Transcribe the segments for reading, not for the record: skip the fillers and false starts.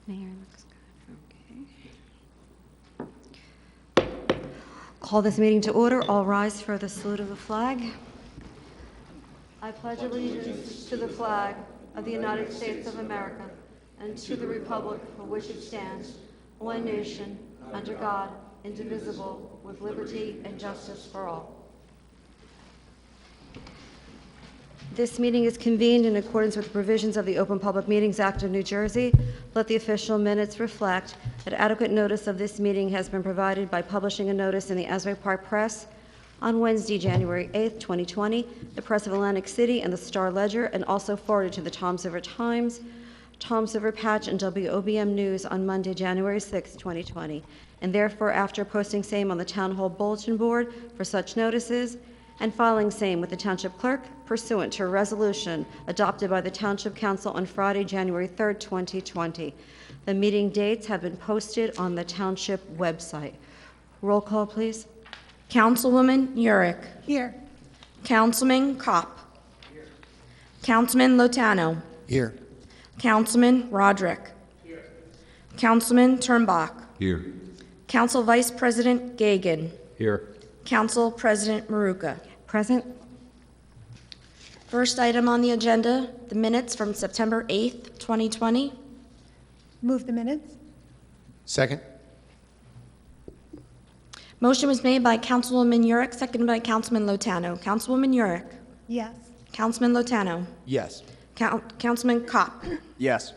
Mayor, looks good. Okay. Call this meeting to order. All rise for the salute of the flag. I pledge allegiance to the flag of the United States of America and to the republic for which it stands, one nation, under God, indivisible, with liberty and justice for all. This meeting is convened in accordance with the provisions of the Open Public Meetings Act of New Jersey. Let the official minutes reflect that adequate notice of this meeting has been provided by publishing a notice in the Asbury Park Press on Wednesday, January 8th, 2020, the Press of Atlantic City, and the Star Ledger, and also forwarded to the Toms River Times, Toms River Patch, and WOBM News on Monday, January 6th, 2020. And therefore, after posting same on the Town Hall Bulletin Board for such notices, and filing same with the Township Clerk pursuant to a resolution adopted by the Township Council on Friday, January 3rd, 2020. The meeting dates have been posted on the Township website. Roll call, please. Councilwoman Yurick. Here. Councilman Kopp. Here. Councilman Lotano. Here. Councilman Roderick. Here. Councilman Turnbach. Here. Council Vice President Gagan. Here. Council President Maruka. Present. First item on the agenda, the minutes from September 8th, 2020. Move the minutes. Second. Motion was made by Councilwoman Yurick, seconded by Councilman Lotano. Councilwoman Yurick. Yes. Councilman Lotano. Yes. Councilman Kopp. Yes.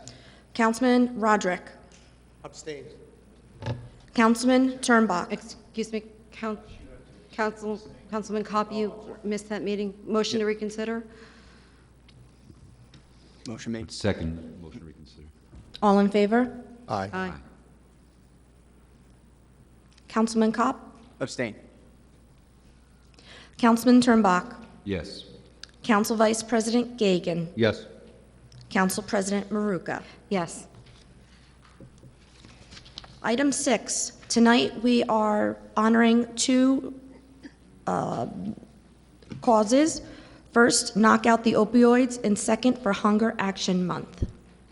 Councilman Roderick. Abstain. Councilman Turnbach. Excuse me, Councilman Kopp, you missed that meeting. Motion to reconsider? Motion made. Second. Motion to reconsider. All in favor? Aye. Aye. Councilman Kopp. Abstain. Councilman Turnbach. Yes. Council Vice President Gagan. Yes. Council President Maruka. Yes. Item 6. Tonight we are honoring two causes. First, knock out the opioids, and second, for Hunger Action Month.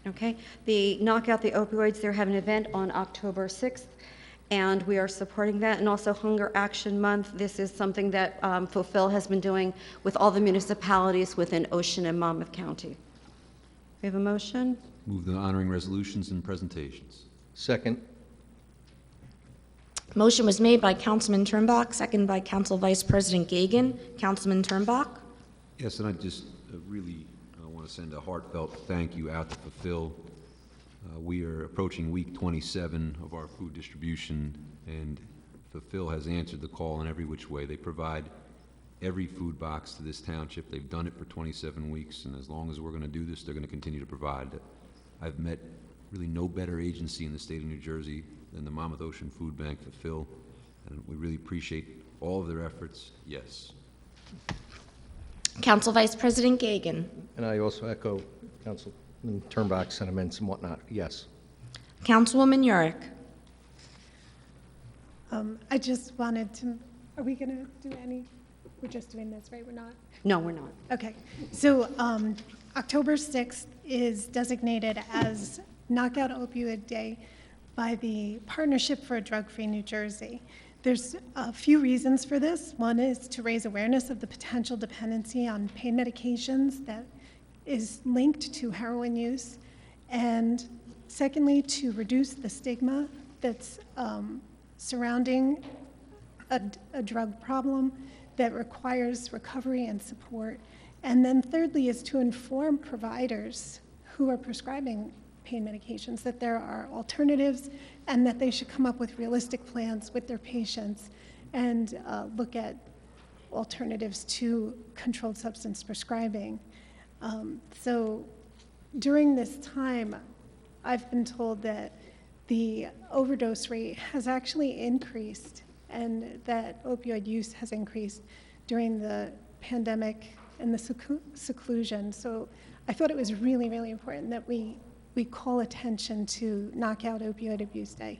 Okay. The Knock Out the Opioids, they're having an event on October 6th, and we are supporting that. And also Hunger Action Month, this is something that Fulfill has been doing with all the municipalities within Ocean and Monmouth County. We have a motion? Move the honoring resolutions and presentations. Second. Motion was made by Councilman Turnbach, seconded by Council Vice President Gagan. Councilman Turnbach. Yes, and I just really want to send a heartfelt thank you out to Fulfill. We are approaching week 27 of our food distribution, and Fulfill has answered the call in every which way. They provide every food box to this township. They've done it for 27 weeks, and as long as we're going to do this, they're going to continue to provide. I've met really no better agency in the state of New Jersey than the Monmouth Ocean Food Bank, Fulfill, and we really appreciate all of their efforts. Yes. Council Vice President Gagan. And I also echo Councilman Turnbach's sentiments and whatnot. Yes. Councilwoman Yurick. I just wanted to, are we going to do any? We're just doing this, right? We're not? No, we're not. Okay. So October 6th is designated as Knockout Opioid Day by the Partnership for a Drug-Free New Jersey. There's a few reasons for this. One is to raise awareness of the potential dependency on pain medications that is linked to heroin use. And secondly, to reduce the stigma that's surrounding a drug problem that requires recovery and support. And then thirdly is to inform providers who are prescribing pain medications that there are alternatives and that they should come up with realistic plans with their patients and look at alternatives to controlled substance prescribing. So during this time, I've been told that the overdose rate has actually increased and that opioid use has increased during the pandemic and the seclusion. So I thought it was really, really important that we call attention to Knock Out Opioid Abuse Day.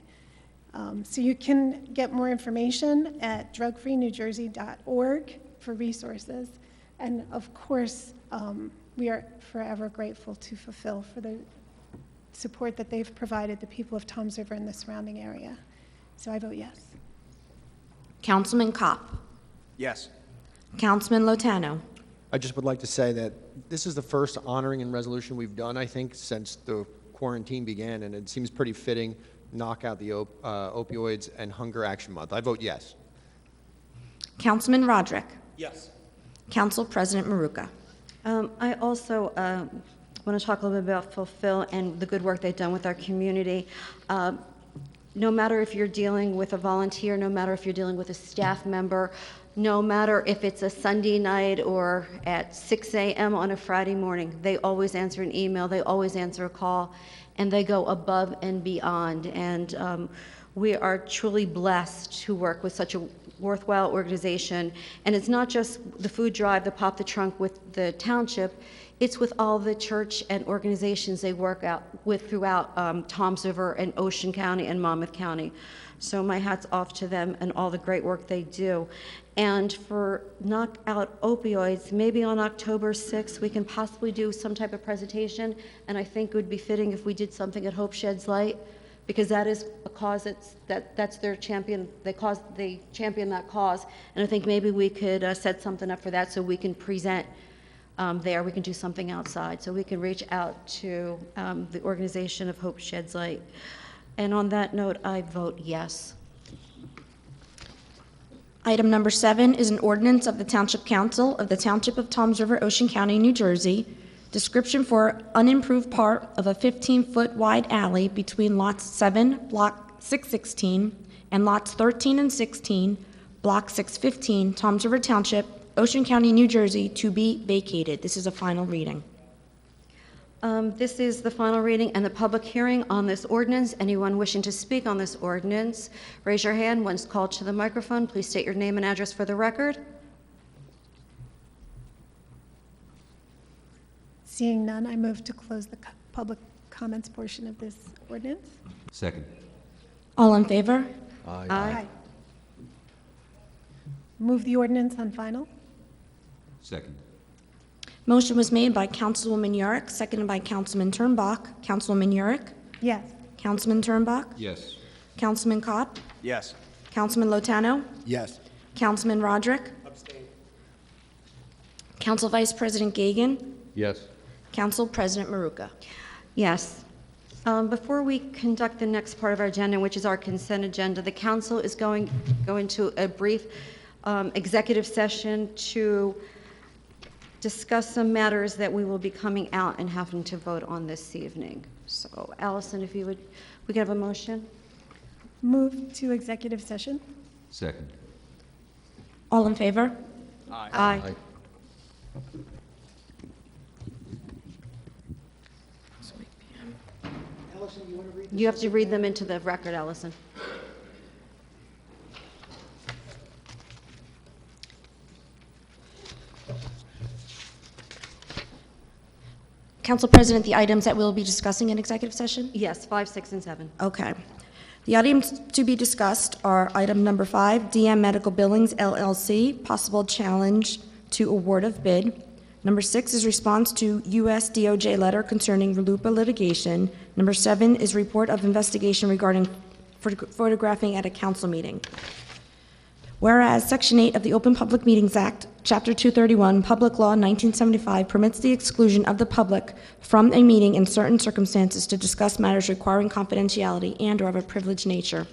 So you can get more information at drugfreenewjersey.org for resources. And of course, we are forever grateful to Fulfill for the support that they've provided the people of Toms River and the surrounding area. So I vote yes. Councilman Kopp. Yes. Councilman Lotano. I just would like to say that this is the first honoring and resolution we've done, I think, since the quarantine began, and it seems pretty fitting, knock out the opioids and Hunger Action Month. I vote yes. Councilman Roderick. Yes. Council President Maruka. I also want to talk a little bit about Fulfill and the good work they've done with our community. No matter if you're dealing with a volunteer, no matter if you're dealing with a staff member, no matter if it's a Sunday night or at 6 a.m. on a Friday morning, they always answer an email, they always answer a call, and they go above and beyond. And we are truly blessed to work with such a worthwhile organization. And it's not just the food drive, the Pop the Trunk with the township, it's with all the church and organizations they work out with throughout Toms River and Ocean County and Monmouth County. So my hat's off to them and all the great work they do. And for Knock Out Opioids, maybe on October 6th, we can possibly do some type of presentation, and I think it would be fitting if we did something at Hope Sheds Light, because that is a cause that's their champion. They champion that cause, and I think maybe we could set something up for that so we can present there. We can do something outside, so we can reach out to the organization of Hope Sheds Light. And on that note, I vote yes. Item number 7 is an ordinance of the Township Council of the Township of Toms River, Ocean County, New Jersey, description for unimproved part of a 15-foot wide alley between lots 7, block 616, and lots 13 and 16, block 615, Toms River Township, Ocean County, New Jersey, to be vacated. This is a final reading. This is the final reading and the public hearing on this ordinance. Anyone wishing to speak on this ordinance, raise your hand. Once called to the microphone, please state your name and address for the record. Seeing none, I move to close the public comments portion of this ordinance. Second. All in favor? Aye. Move the ordinance on final. Second. Motion was made by Councilwoman Yurick, seconded by Councilman Turnbach. Councilwoman Yurick? Yes. Councilman Turnbach? Yes. Councilman Kopp? Yes. Councilman Lotano? Yes. Councilman Roderick? Abstain. Council Vice President Gagan? Yes. Council President Maruka. Yes. Before we conduct the next part of our agenda, which is our consent agenda, the council is going into a brief executive session to discuss some matters that we will be coming out and having to vote on this evening. So, Allison, if you would, we can have a motion? Move to executive session. Second. All in favor? Aye. You have to read them into the record, Allison. Council President, the items that we'll be discussing in executive session? Yes, 5, 6, and 7. Okay. The items to be discussed are item number 5, DM Medical Billings LLC, possible challenge to award of bid. Number 6 is response to U.S. DOJ letter concerning RLUIPA litigation. Number 7 is report of investigation regarding photographing at a council meeting. Whereas Section 8 of the Open Public Meetings Act, Chapter 231, Public Law 1975, permits the exclusion of the public from a meeting in certain circumstances to discuss matters requiring confidentiality and/or of a privileged nature.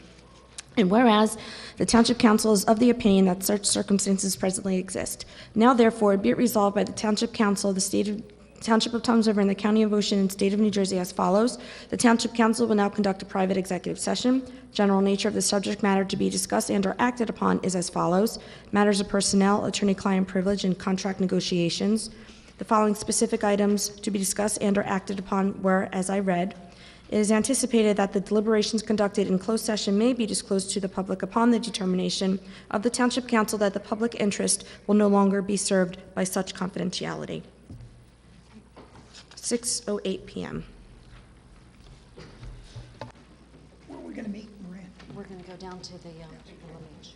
And whereas the Township Council is of the opinion that such circumstances presently exist. Now therefore be it resolved by the Township Council of the Township of Toms River and the County of Ocean and State of New Jersey as follows. The Township Council will now conduct a private executive session. General nature of the subject matter to be discussed and or acted upon is as follows. Matters of personnel, attorney-client privilege, and contract negotiations. The following specific items to be discussed and or acted upon were as I read. It is anticipated that the deliberations conducted in closed session may be disclosed to the public upon the determination of the Township Council that the public interest will no longer be served by such confidentiality. 6:08 p.m. Where are we going to meet, Maria? We're going to go down to the beach.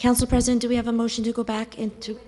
Council President, do we have a motion to go back into?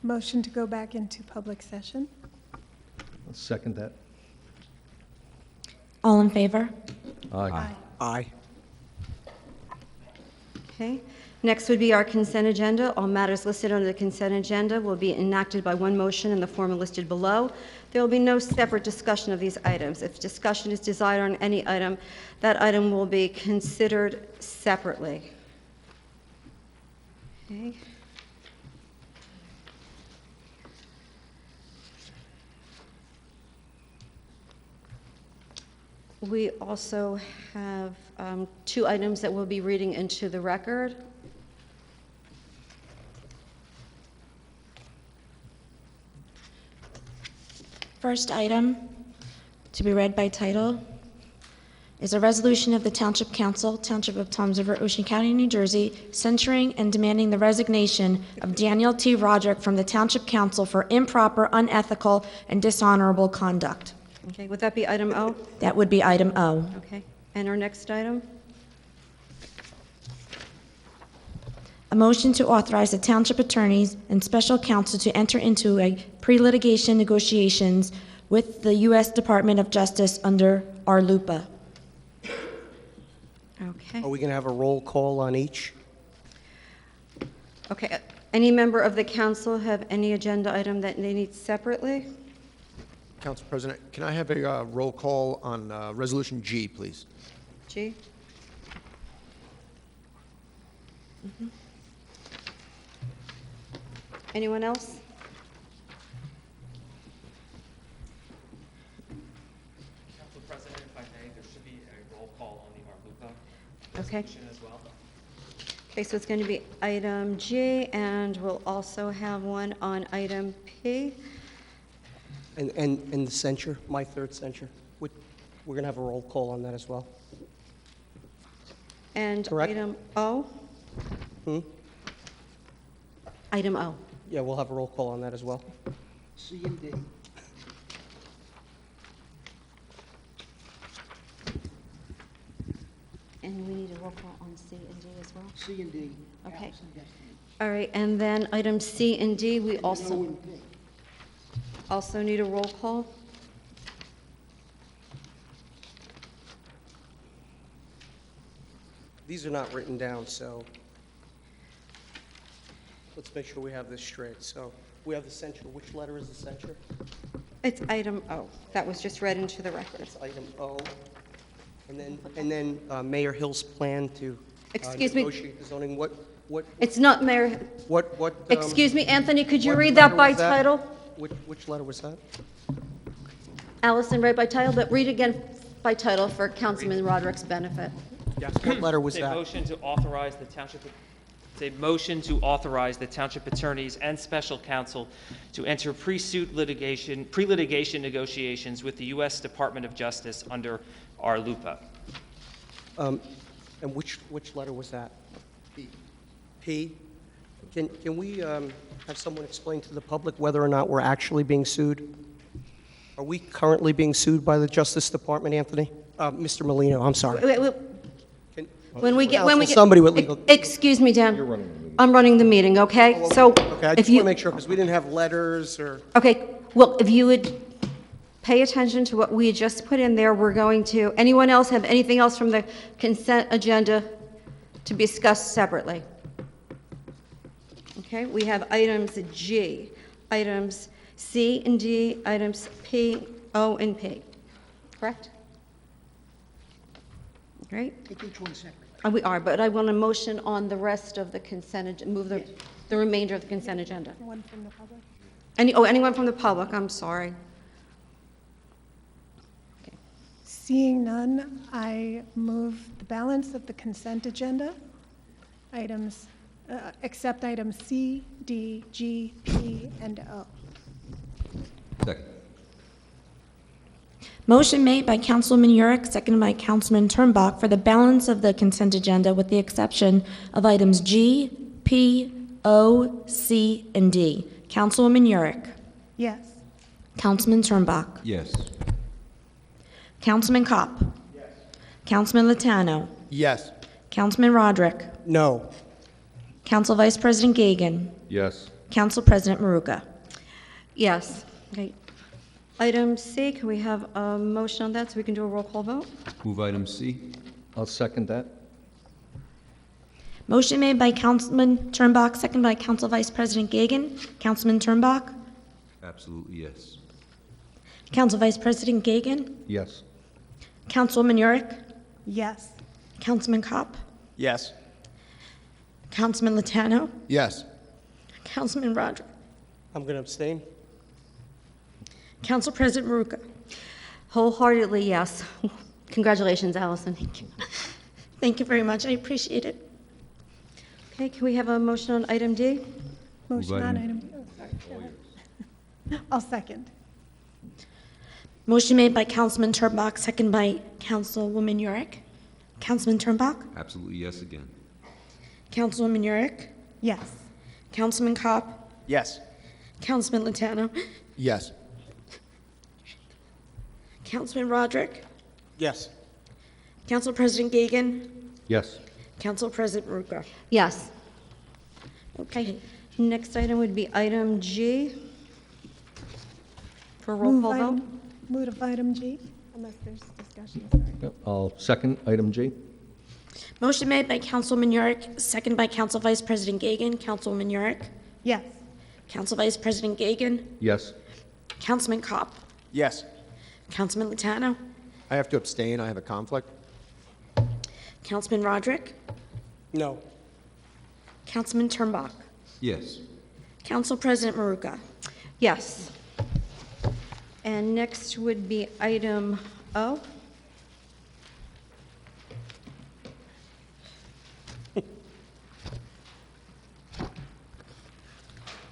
Motion to go back into public session? I'll second that. All in favor? Aye. Aye. Okay. Next would be our consent agenda. All matters listed under the consent agenda will be enacted by one motion in the form listed below. There will be no separate discussion of these items. If discussion is desired on any item, that item will be considered separately. Okay. We also have two items that we'll be reading into the record. First item to be read by title is a resolution of the Township Council, Township of Toms River, Ocean County, New Jersey, censuring and demanding the resignation of Daniel T. Roderick from the Township Council for improper, unethical, and dishonorable conduct. Okay, would that be item O? That would be item O. Okay. And our next item? A motion to authorize the township attorneys and special counsel to enter into a pre-litigation negotiations with the U.S. Department of Justice under RLUPA. Okay. Are we going to have a roll call on each? Okay. Any member of the council have any agenda item that they need separately? Council President, can I have a roll call on Resolution G, please? G? Anyone else? Council President, if I may, there should be a roll call on the Arlupa Okay. resolution as well. Okay, so it's going to be item G, and we'll also have one on item P. And the censure, my third censure? We're going to have a roll call on that as well? And Correct. item O? Hmm? Item O. Yeah, we'll have a roll call on that as well. C and D. And we need a roll call on C and D as well? C and D. Okay. Allison Destiny. All right, and then item C and D, we And O also and P. need a roll call. These are not written down, so let's make sure we have this straight. So we have the censure. Which letter is the censure? It's item O. That was just read into the record. It's item O. And then Mayor Hill's plan to Excuse me. negotiate the zoning. What, It's not Mayor, excuse me, Anthony, could you what read that letter by was that? title? Which letter was that? Allison, read by title, but read again by title for Councilman Roderick's benefit. Yes. What letter was It's a that? motion to authorize the township, it's a motion to authorize the township attorneys and special counsel to enter pre-litigation negotiations with the U.S. Department of Justice under Arlupa. And which letter was that? P. Can we have someone explain to the public whether or not we're actually being sued? Are we currently being sued by the Justice Department, Anthony? Mr. Molino, I'm sorry. Can- When we get, Somebody with legal. excuse me, Dan. I'm running the meeting, okay? So Okay, I if just want you, to make sure, because we didn't have letters or, okay, well, if you would pay attention to what we just put in there, we're going to, anyone else have anything else from the consent agenda to be discussed separately? Okay, we have items G, items C and D, items P, O, and P, correct? Great. Take each one separate. We are, but I want a motion on the rest of the consent, move the remainder of the consent agenda. One from the public? Anyone from the public, I'm sorry. Seeing none, I move the balance of the consent agenda, items accept items C, D, G, P, and O. Second. Motion made by Councilwoman Yurick, seconded by Councilman Turnbach for the balance of the consent agenda with the exception of items G, P, O, C, and D. Councilwoman Yurick. Yes. Councilman Turnbach. Yes. Councilman Kopp. Yes. Councilman Latano. Yes. Councilman Roderick. No. Council Vice President Gagan. Yes. Council President Maruka. Yes. Okay. Item C, can we have a motion on that so we can do a roll call vote? Move item C. I'll second that. Motion made by Councilman Turnbach, seconded by Council Vice President Gagan. Councilman Turnbach. Absolutely yes. Council Vice President Gagan. Yes. Councilwoman Yurick. Yes. Councilman Kopp. Yes. Councilman Latano. Yes. Councilman Roderick. I'm going to abstain. Council President Maruka. Wholeheartedly, yes. Congratulations, Allison. Thank you. Thank you very much. I appreciate it. Okay, can we have a motion on item D? Motion on item- item D. Oh, sorry. Go ahead. I'll second. Motion made by Councilman Turnbach, seconded by Councilwoman Yurick. Councilman Turnbach. Absolutely yes again. Councilwoman Yurick. Yes. Councilman Kopp. Yes. Councilman Latano. Yes. Councilman Roderick. Yes. Council President Gagan. Yes. Council President Maruka. Yes. Okay. Next item would be item G. For roll call vote? Move item G, unless there's discussion, sorry. Yep, I'll second item G. Motion made by Councilwoman Yurick, seconded by Council Vice President Gagan. Councilwoman Yurick. Yes. Council Vice President Gagan. Yes. Councilman Kopp. Yes. Councilman Latano. I have to abstain. I have a conflict. Councilman Roderick. No. Councilman Turnbach. Yes. Council President Maruka. Yes. And next would be item O.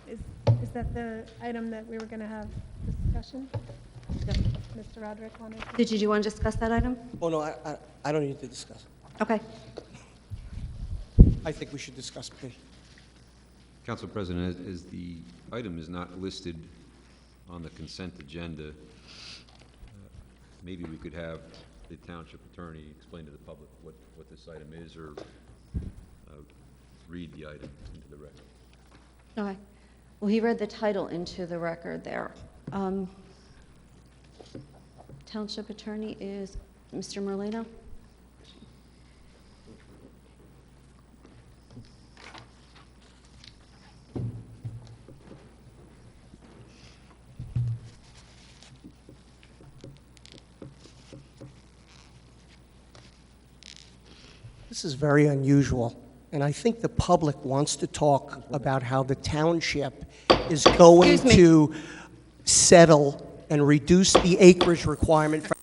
Is that the item that we were going to have discussion? Mr. Roderick wanted to? Did you want to discuss that item? Oh, no, I don't need to discuss. Okay. I think we should discuss P. Council President, as the item is not listed on the consent agenda, maybe we could have the township attorney explain to the public what this item is, or read the item into the record. Okay. Well, he read the title into the record there. Township attorney is Mr. Merlino. This is very unusual, and I think the public wants to talk about how the township is going Excuse me. to settle and reduce the acreage requirement for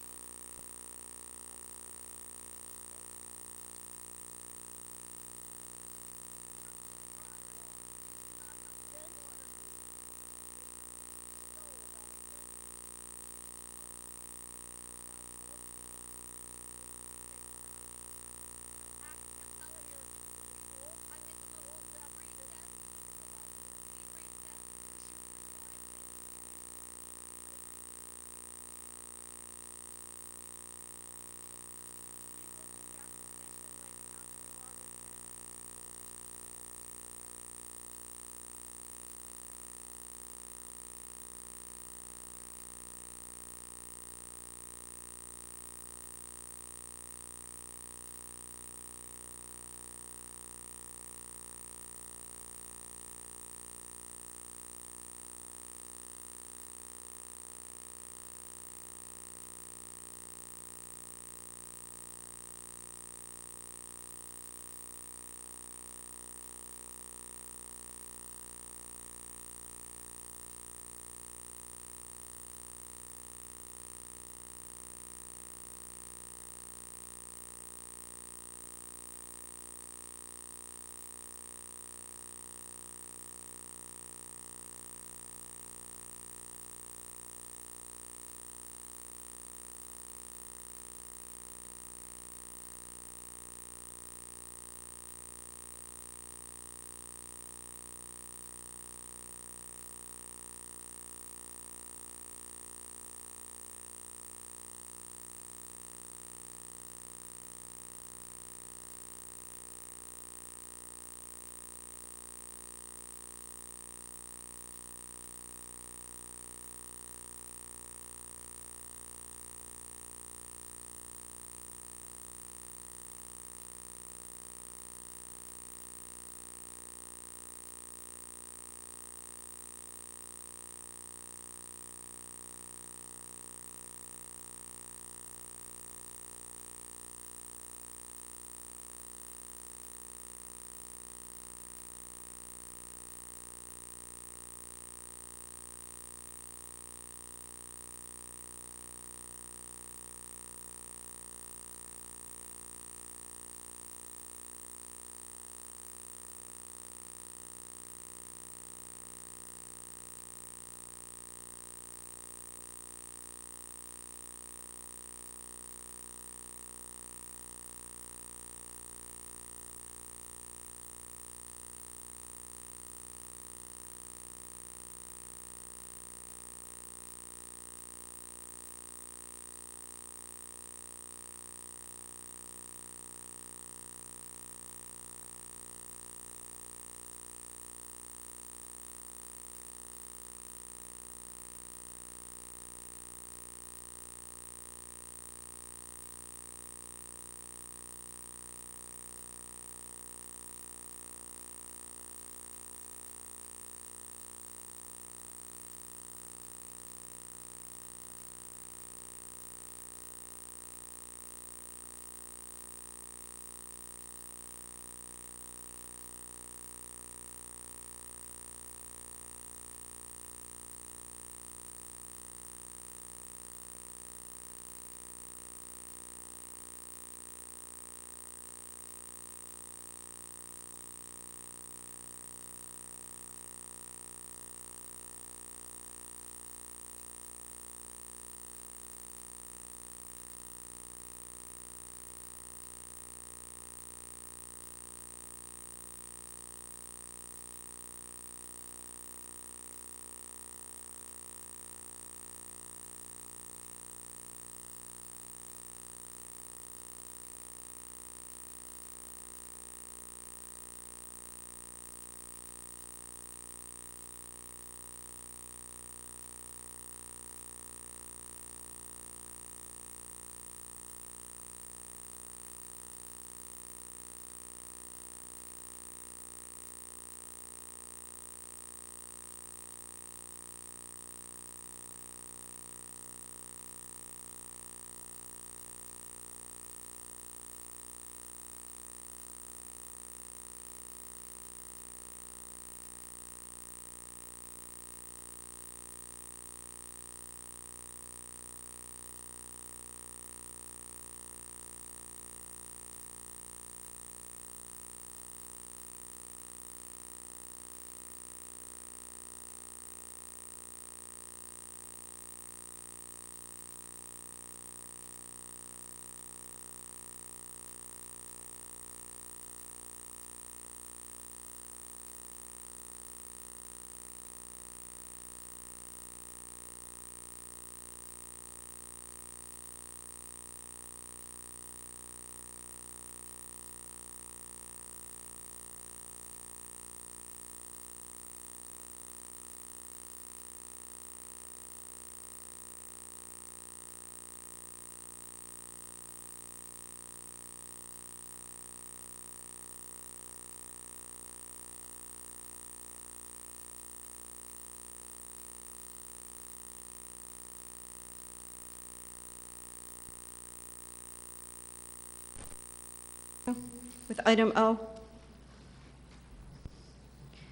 With item O?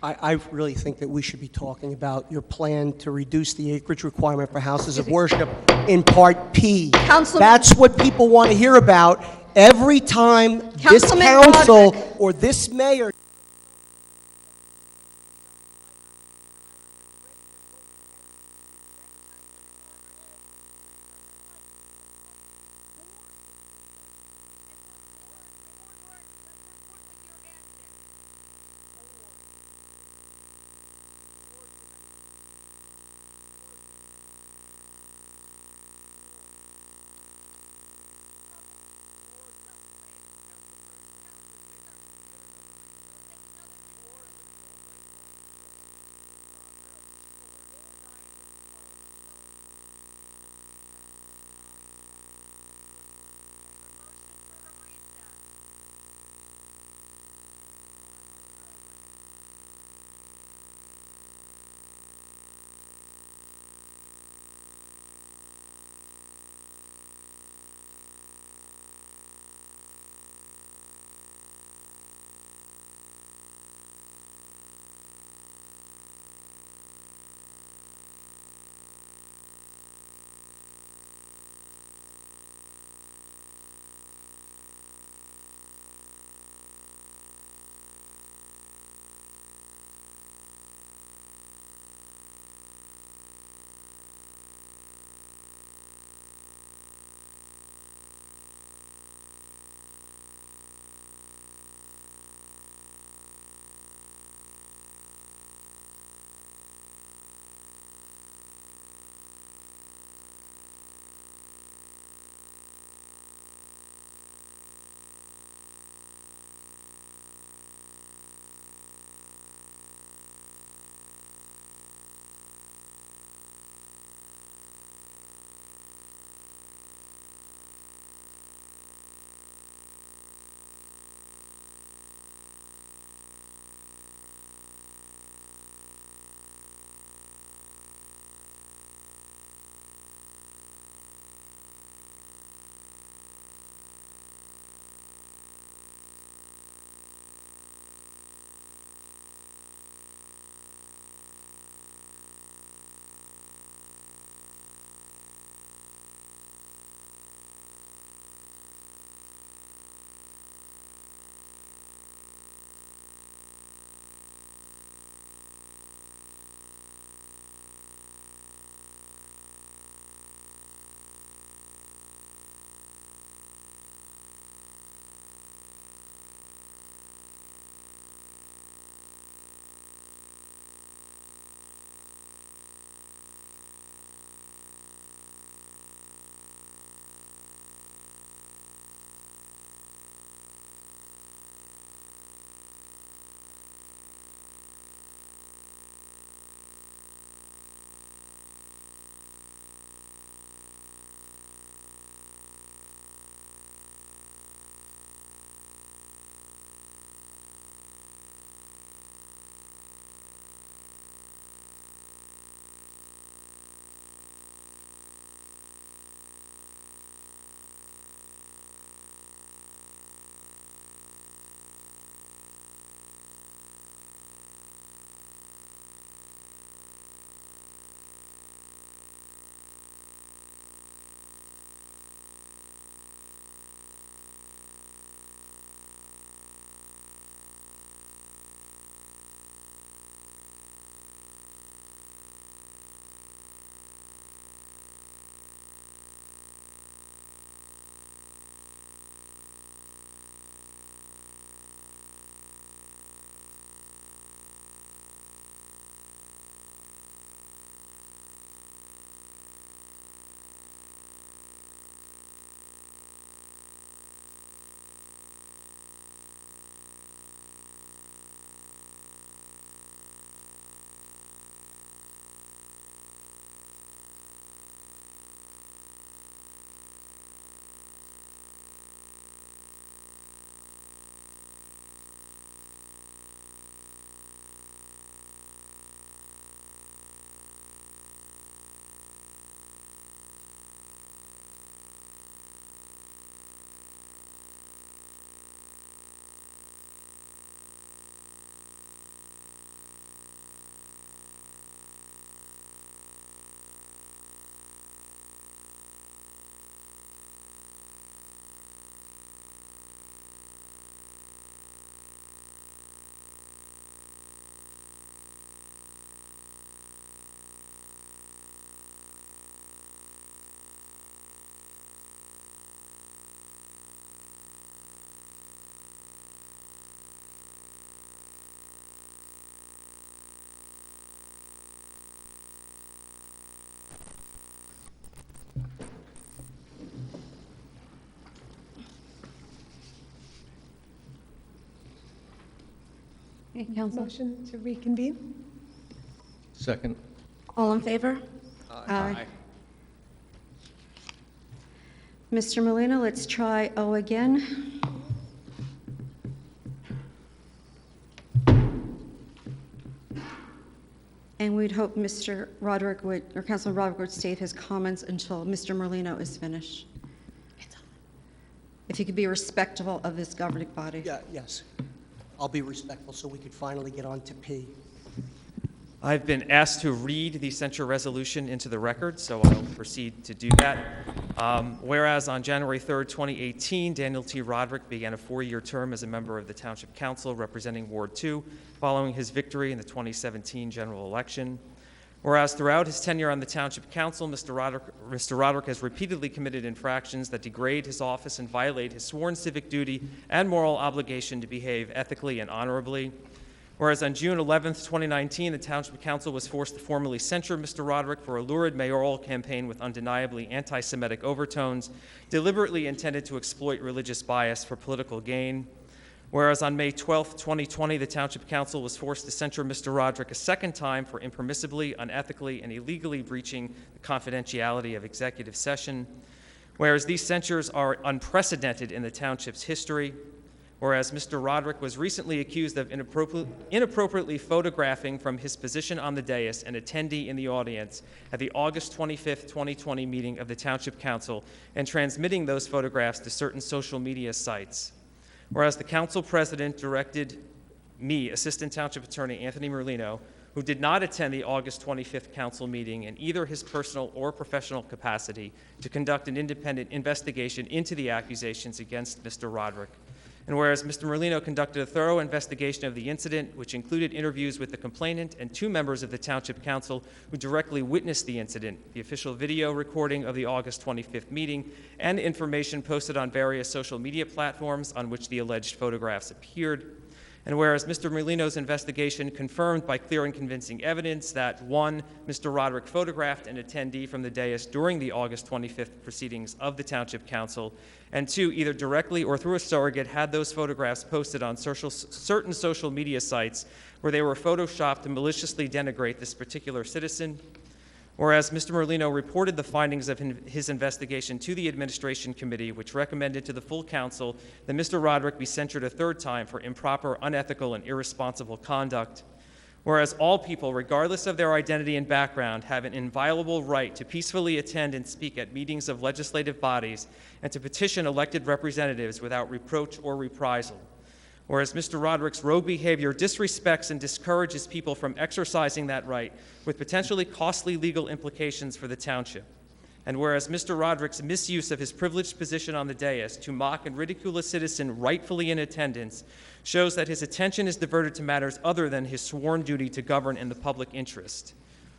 I really think that we should be talking about your plan to reduce the acreage requirement for houses of worship in Part P. Councilman- That's what people want to hear about every time this Councilman council Broderick. or this mayor Okay, Council. Motion to reconvene? Second. All in favor? Aye. Mr. Molina, let's try O again. And we'd hope Mr. Roderick would, or Councilman Roderick would save his comments until Mr. Merlino is finished. If he could be respectful of this governing body. Yeah, yes. I'll be respectful so we could finally get on to P. I've been asked to read the censure resolution into the record, so I'll proceed to do that. Whereas on January 3rd, 2018, Daniel T. Roderick began a 4-year term as a member of the Township Council representing Ward 2 following his victory in the 2017 general election. Whereas throughout his tenure on the Township Council, Mr. Roderick has repeatedly committed infractions that degrade his office and violate his sworn civic duty and moral obligation to behave ethically and honorably. Whereas on June 11th, 2019, the Township Council was forced to formally censure Mr. Roderick for a lurid mayoral campaign with undeniably anti-Semitic overtones, deliberately intended to exploit religious bias for political gain. Whereas on May 12th, 2020, the Township Council was forced to censure Mr. Roderick a second time for impermissibly, unethically, and illegally breaching the confidentiality of executive session. Whereas these censures are unprecedented in the Township's history. Whereas Mr. Roderick was recently accused of inappropriately photographing from his position on the dais an attendee in the audience at the August 25th, 2020 meeting of the Township Council and transmitting those photographs to certain social media sites. Whereas the Council President directed me, Assistant Township Attorney Anthony Merlino, who did not attend the August 25th Council meeting in either his personal or professional capacity, to conduct an independent investigation into the accusations against Mr. Roderick. And whereas Mr. Merlino conducted a thorough investigation of the incident, which included interviews with the complainant and 2 members of the Township Council who directly witnessed the incident, the official video recording of the August 25th meeting, and information posted on various social media platforms on which the alleged photographs appeared. And whereas Mr. Merlino's investigation confirmed by clear and convincing evidence that 1, Mr. Roderick photographed an attendee from the dais during the August 25th proceedings of the Township Council, and 2, either directly or through a surrogate, had those photographs posted on certain social media sites where they were photoshopped to maliciously denigrate this particular citizen. Whereas Mr. Merlino reported the findings of his investigation to the Administration Committee, which recommended to the full council that Mr. Roderick be censured a 3rd time for improper, unethical, and irresponsible conduct. Whereas all people, regardless of their identity and background, have an inviolable right to peacefully attend and speak at meetings of legislative bodies and to petition elected representatives without reproach or reprisal. Whereas Mr. Roderick's rogue behavior disrespects and discourages people from exercising that right with potentially costly legal implications for the township. And whereas Mr. Roderick's misuse of his privileged position on the dais to mock and ridicule a citizen rightfully in attendance shows that his attention is diverted to matters other than his sworn duty to govern in the public interest.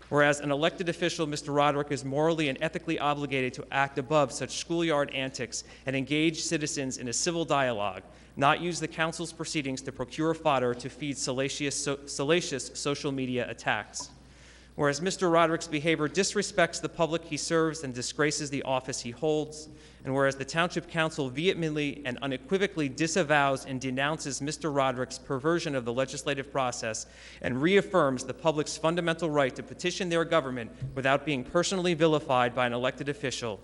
Whereas an elected official, Mr. Roderick, is morally and ethically obligated to act above such schoolyard antics and engage citizens in a civil dialogue, not use the council's proceedings to procure fodder to feed salacious social media attacks. Whereas Mr. Roderick's behavior disrespects the public he serves and disgraces the office he holds, and whereas the Township Council vehemently and unequivocally disavows and denounces Mr. Roderick's perversion of the legislative process and reaffirms the public's fundamental right to petition their government without being personally vilified by an elected official,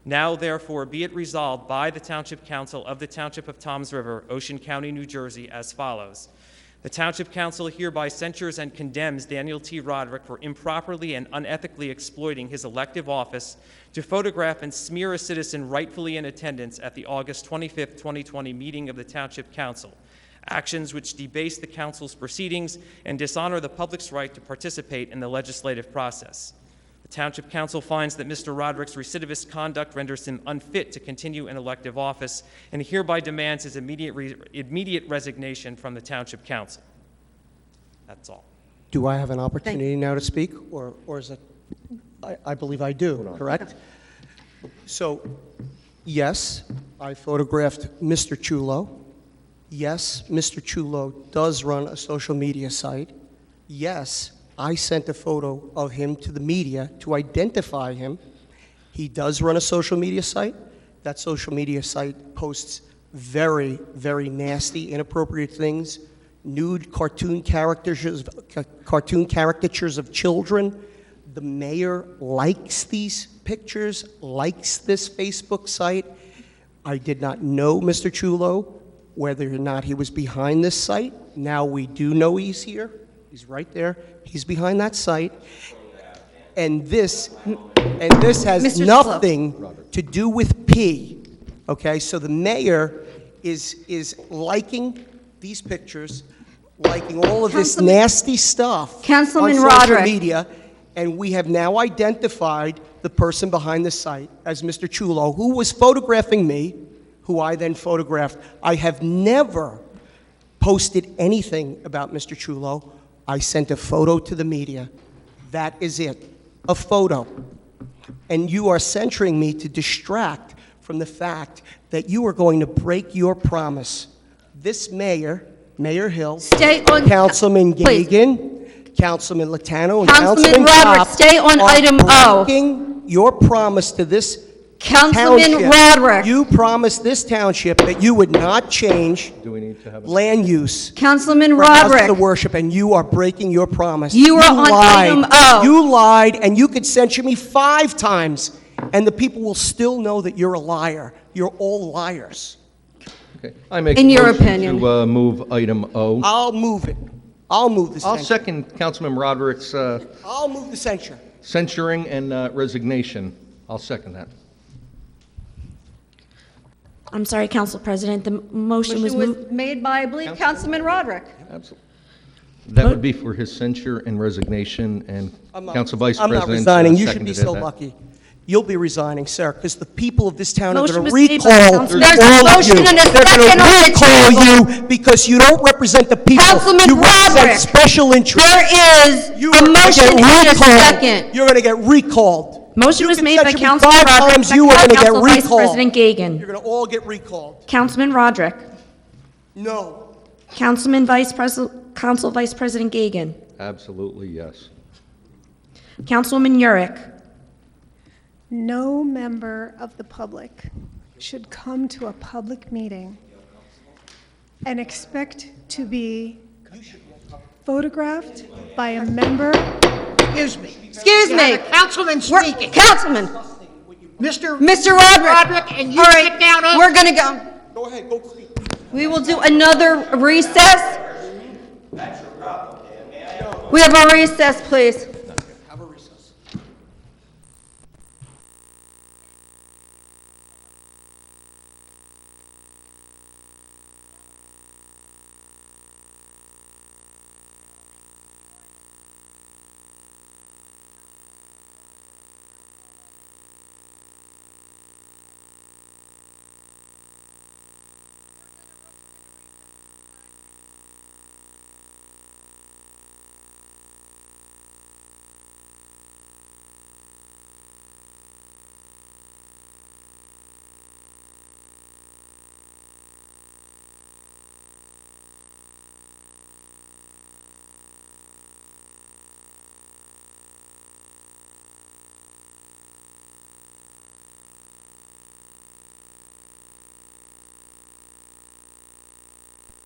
now therefore be it resolved by the Township Council of the Township of Toms River, Ocean County, New Jersey, as follows. The Township Council hereby censures and condemns Daniel T. Roderick for improperly and unethically exploiting his elective office to photograph and smear a citizen rightfully in attendance at the August 25th, 2020 meeting of the Township Council, actions which debase the Council's proceedings and dishonor the public's right to participate in the legislative process. The Township Council finds that Mr. Roderick's recidivist conduct renders him unfit to continue in elective office and hereby demands his immediate resignation from the Township Council. That's all. Do I have an opportunity now to speak, or is it? I believe I do, correct? So, yes, I photographed Mr. Chulo. Yes, Mr. Chulo does run a social media site. Yes, I sent a photo of him to the media to identify him. He does run a social media site. That social media site posts very, very nasty, inappropriate things nude cartoon caricatures of children. The mayor likes these pictures, likes this Facebook site. I did not know Mr. Chulo, whether or not he was behind this site. Now we do know he's here. He's right there. He's behind that site. And this has Mr. Chulo. nothing to do with P. Okay, so the mayor is liking these pictures, liking all of this Councilman- nasty stuff Councilman on social Roderick. media, and we have now identified the person behind the site as Mr. Chulo, who was photographing me, who I then photographed. I have never posted anything about Mr. Chulo. I sent a photo to the media. That is it, a photo. And you are censuring me to distract from the fact that you are going to break your promise. This mayor, Mayor Hill, Stay on- Councilman please. Gagan, Councilman Latano, and Councilman Councilman Roderick, Kopp stay on are item O. breaking your promise to this Councilman township. Roderick. You promised this township that you would not change Do we need to have a... land use Councilman for houses Roderick. of worship, and you are breaking your promise. You are on lied. item O. You lied, and you could censure me 5 times, and the people will still know that you're a liar. You're all liars. Okay. I make In a your motion opinion. to move item O. I'll move it. I'll move the I'll censure. second Councilman Roderick's I'll move the censure. censuring and resignation. I'll second that. I'm sorry, Council President, the motion was moved. made by, I believe, Councilman Roderick. Absolutely. That would be for his censure and resignation, and Council Vice I'm President not resigning. You should seconded be so that. lucky. You'll be resigning, sir, because the people of this town are Motion going to was made by recall Councilman- There's a all of motion you. and a They're second on going the to recall table. you because you don't represent the people. Councilman You represent Roderick. special interests. There is You a are gonna motion get and a recalled. second. You're going to get recalled. Motion You was can made by censure me Councilman 5 Roderick, times, seconded you are by going to get Council Vice recalled. President Gagan. You're going to all get recalled. Councilman Roderick. No. Council Vice President Gagan. Absolutely, yes. Councilwoman Yurick. No member of the public should come to a public meeting and expect to be photographed by a member. Excuse me. Excuse You have me. a councilman We're- speaking. Councilman, Mr. Roderick. Roderick, and you All right, sit down. we're going to go. Go ahead, go clean. We will do another recess. We have a recess, please. Have a recess.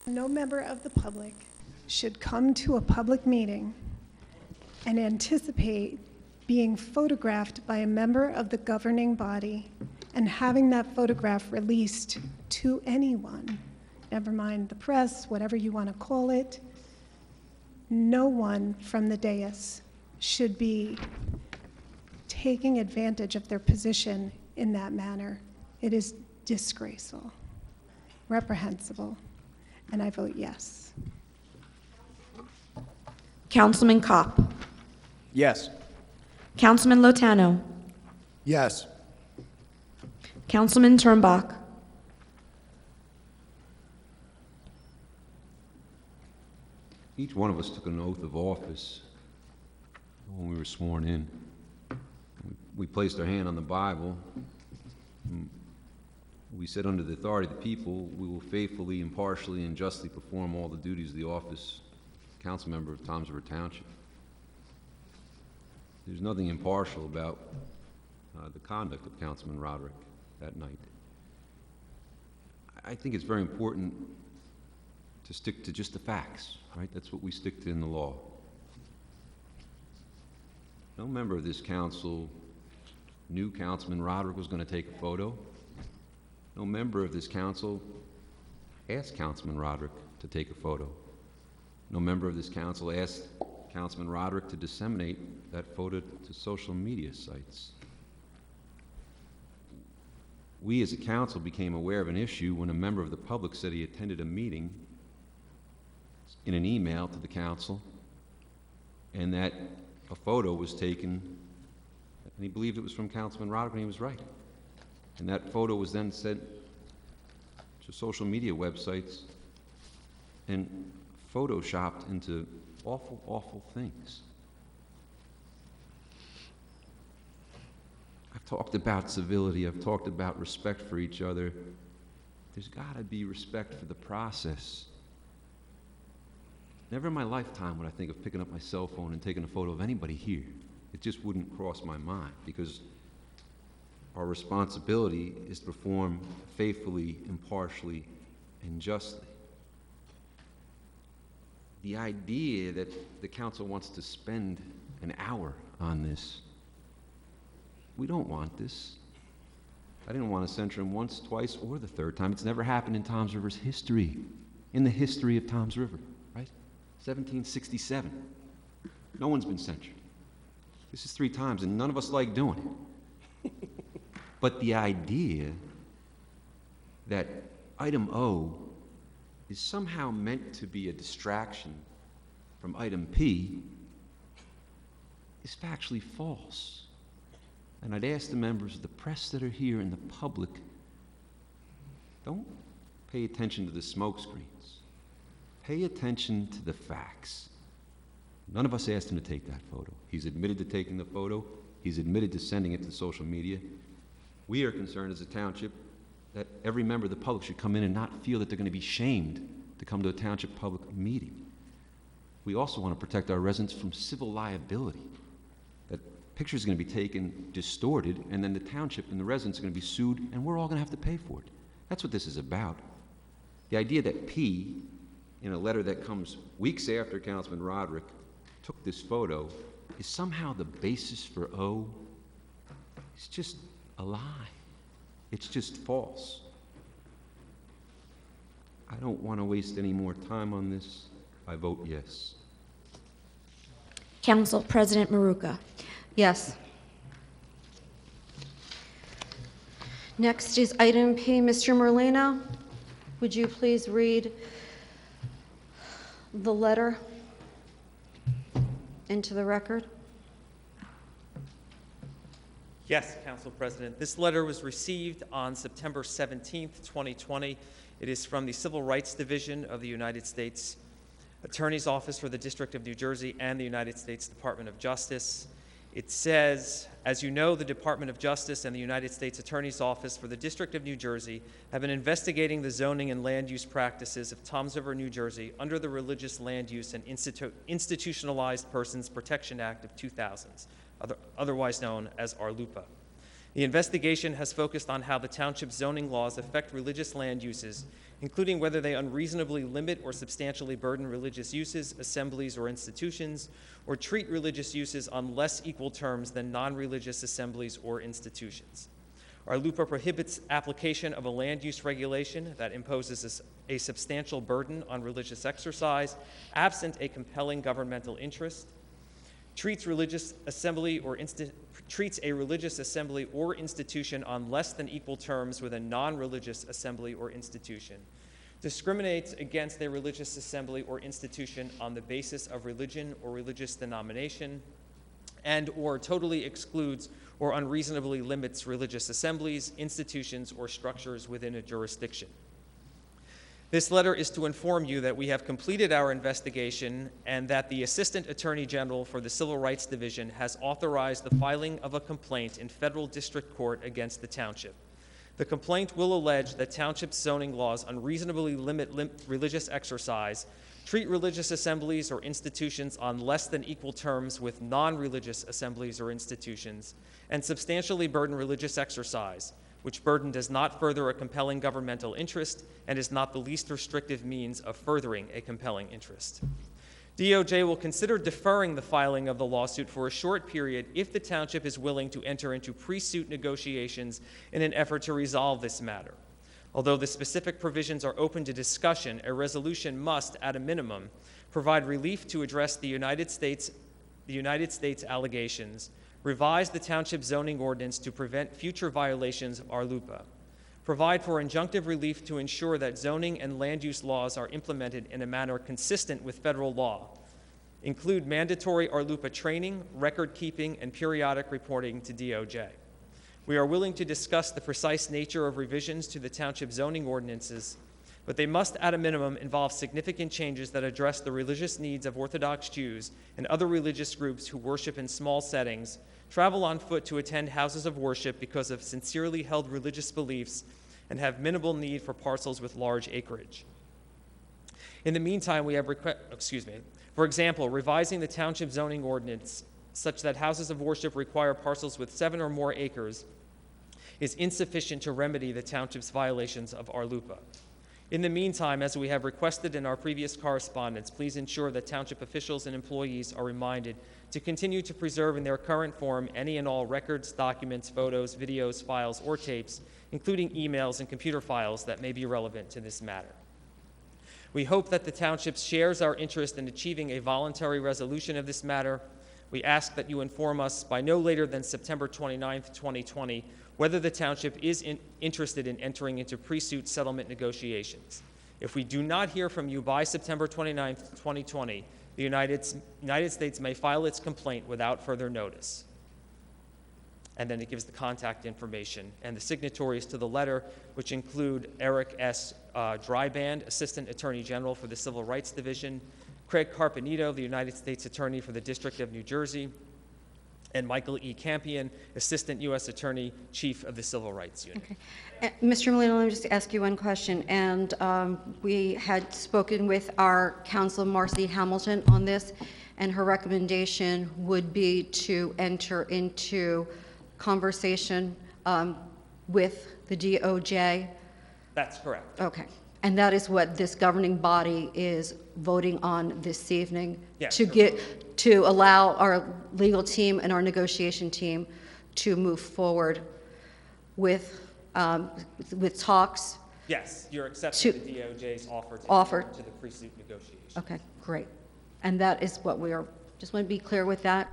No member of the public should come to a public meeting and anticipate being photographed by a member of the governing body and having that photograph released to anyone, never mind the press, whatever you want to call it. No one from the dais should be taking advantage of their position in that manner. It is disgraceful, reprehensible, and I vote yes. Councilman Kopp. Yes. Councilman Lotano. Yes. Councilman Turnbach. Each one of us took an oath of office when we were sworn in. We placed our hand on the Bible. We said, under the authority of the people, we will faithfully, impartially, and justly perform all the duties of the office of council member of Toms River Township. There's nothing impartial about the conduct of Councilman Roderick that night. I think it's very important to stick to just the facts, right? That's what we stick to in the law. No member of this council knew Councilman Roderick was going to take a photo. No member of this council asked Councilman Roderick to take a photo. No member of this council asked Councilman Roderick to disseminate that photo to social media sites. We as a council became aware of an issue when a member of the public said he attended a meeting in an email to the council, and that a photo was taken, and he believed it was from Councilman Roderick, and he was right. And that photo was then sent to social media websites and photoshopped into awful, awful things. I've talked about civility, I've talked about respect for each other. There's got to be respect for the process. Never in my lifetime would I think of picking up my cell phone and taking a photo of anybody here. It just wouldn't cross my mind, because our responsibility is to perform faithfully, impartially, and justly. The idea that the council wants to spend an hour on this, we don't want this. I didn't want to censure him once, twice, or the third time. It's never happened in Toms River's history, in the history of Toms River, right? 1767. No one's been censured. This is 3 times, and none of us like doing it. But the idea that item O is somehow meant to be a distraction from item P is factually false. And I'd ask the members of the press that are here and the public, don't pay attention to the smoke screens. Pay attention to the facts. None of us asked him to take that photo. He's admitted to taking the photo. He's admitted to sending it to social media. We are concerned as a township that every member of the public should come in and not feel that they're going to be shamed to come to a township public meeting. We also want to protect our residents from civil liability. That pictures are going to be taken, distorted, and then the township and the residents are going to be sued, and we're all going to have to pay for it. That's what this is about. The idea that P, in a letter that comes weeks after Councilman Roderick took this photo, is somehow the basis for O, it's just a lie. It's just false. I don't want to waste any more time on this. I vote yes. Council President Maruka. Yes. Next is item P. Mr. Merlino, would you please read the letter into the record? Yes, Council President. This letter was received on September 17th, 2020. It is from the Civil Rights Division of the United States Attorney's Office for the District of New Jersey and the United States Department of Justice. It says, as you know, the Department of Justice and the United States Attorney's Office for the District of New Jersey have been investigating the zoning and land use practices of Toms River, New Jersey under the Religious Land Use and Institutionalized Persons Protection Act of 2000, otherwise known as RLUIPA. The investigation has focused on how the township's zoning laws affect religious land uses, including whether they unreasonably limit or substantially burden religious uses, assemblies, or institutions, or treat religious uses on less equal terms than non-religious assemblies or institutions. RLUIPA prohibits application of a land use regulation that imposes a substantial burden on religious exercise, absent a compelling governmental interest, treats a religious assembly or institution on less than equal terms with a non-religious assembly or institution, discriminates against a religious assembly or institution on the basis of religion or religious denomination, and or totally excludes or unreasonably limits religious assemblies, institutions, or structures within a jurisdiction. This letter is to inform you that we have completed our investigation and that the Assistant Attorney General for the Civil Rights Division has authorized the filing of a complaint in federal district court against the township. The complaint will allege that township's zoning laws unreasonably limit religious exercise, treat religious assemblies or institutions on less than equal terms with non-religious assemblies or institutions, and substantially burden religious exercise which burden does not further a compelling governmental interest and is not the least restrictive means of furthering a compelling interest. DOJ will consider deferring the filing of the lawsuit for a short period if the township is willing to enter into pre-suit negotiations in an effort to resolve this matter. Although the specific provisions are open to discussion, a resolution must, at a minimum, provide relief to address the United States allegations, revise the township zoning ordinance to prevent future violations of RLUIPA, provide for injunctive relief to ensure that zoning and land use laws are implemented in a manner consistent with federal law, include mandatory RLUIPA training, record keeping, and periodic reporting to DOJ. We are willing to discuss the precise nature of revisions to the township zoning ordinances, but they must, at a minimum, involve significant changes that address the religious needs of Orthodox Jews and other religious groups who worship in small settings, travel on foot to attend houses of worship because of sincerely held religious beliefs, and have minimal need for parcels with large acreage. In the meantime, we have for example, revising the township zoning ordinance such that houses of worship require parcels with 7 or more acres is insufficient to remedy the township's violations of RLUIPA. In the meantime, as we have requested in our previous correspondence, please ensure that township officials and employees are reminded to continue to preserve in their current form any and all records, documents, photos, videos, files, or tapes, including emails and computer files that may be relevant to this matter. We hope that the township shares our interest in achieving a voluntary resolution of this matter. We ask that you inform us by no later than September 29th, 2020, whether the township is interested in entering into pre-suit settlement negotiations. If we do not hear from you by September 29th, 2020, the United States may file its complaint without further notice. And then it gives the contact information and the signatories to the letter, which include Eric S. Dryband, Assistant Attorney General for the Civil Rights Division, Craig Carpenito, the United States Attorney for the District of New Jersey, and Michael E. Campion, Assistant U.S. Attorney, Chief of the Civil Rights Unit. Okay. Mr. Molino, let me just ask you one question. And we had spoken with our counsel, Marcy Hamilton, on this, and her recommendation would be to enter into conversation with the DOJ. That's correct. Okay. And that is what this governing body is voting on this evening? Yes, to allow our legal team and our negotiation team to move forward with talks? Yes, you're accepting the DOJ's offer to the pre-suit negotiation. Okay, great. And that is what we are, just want to be clear with that.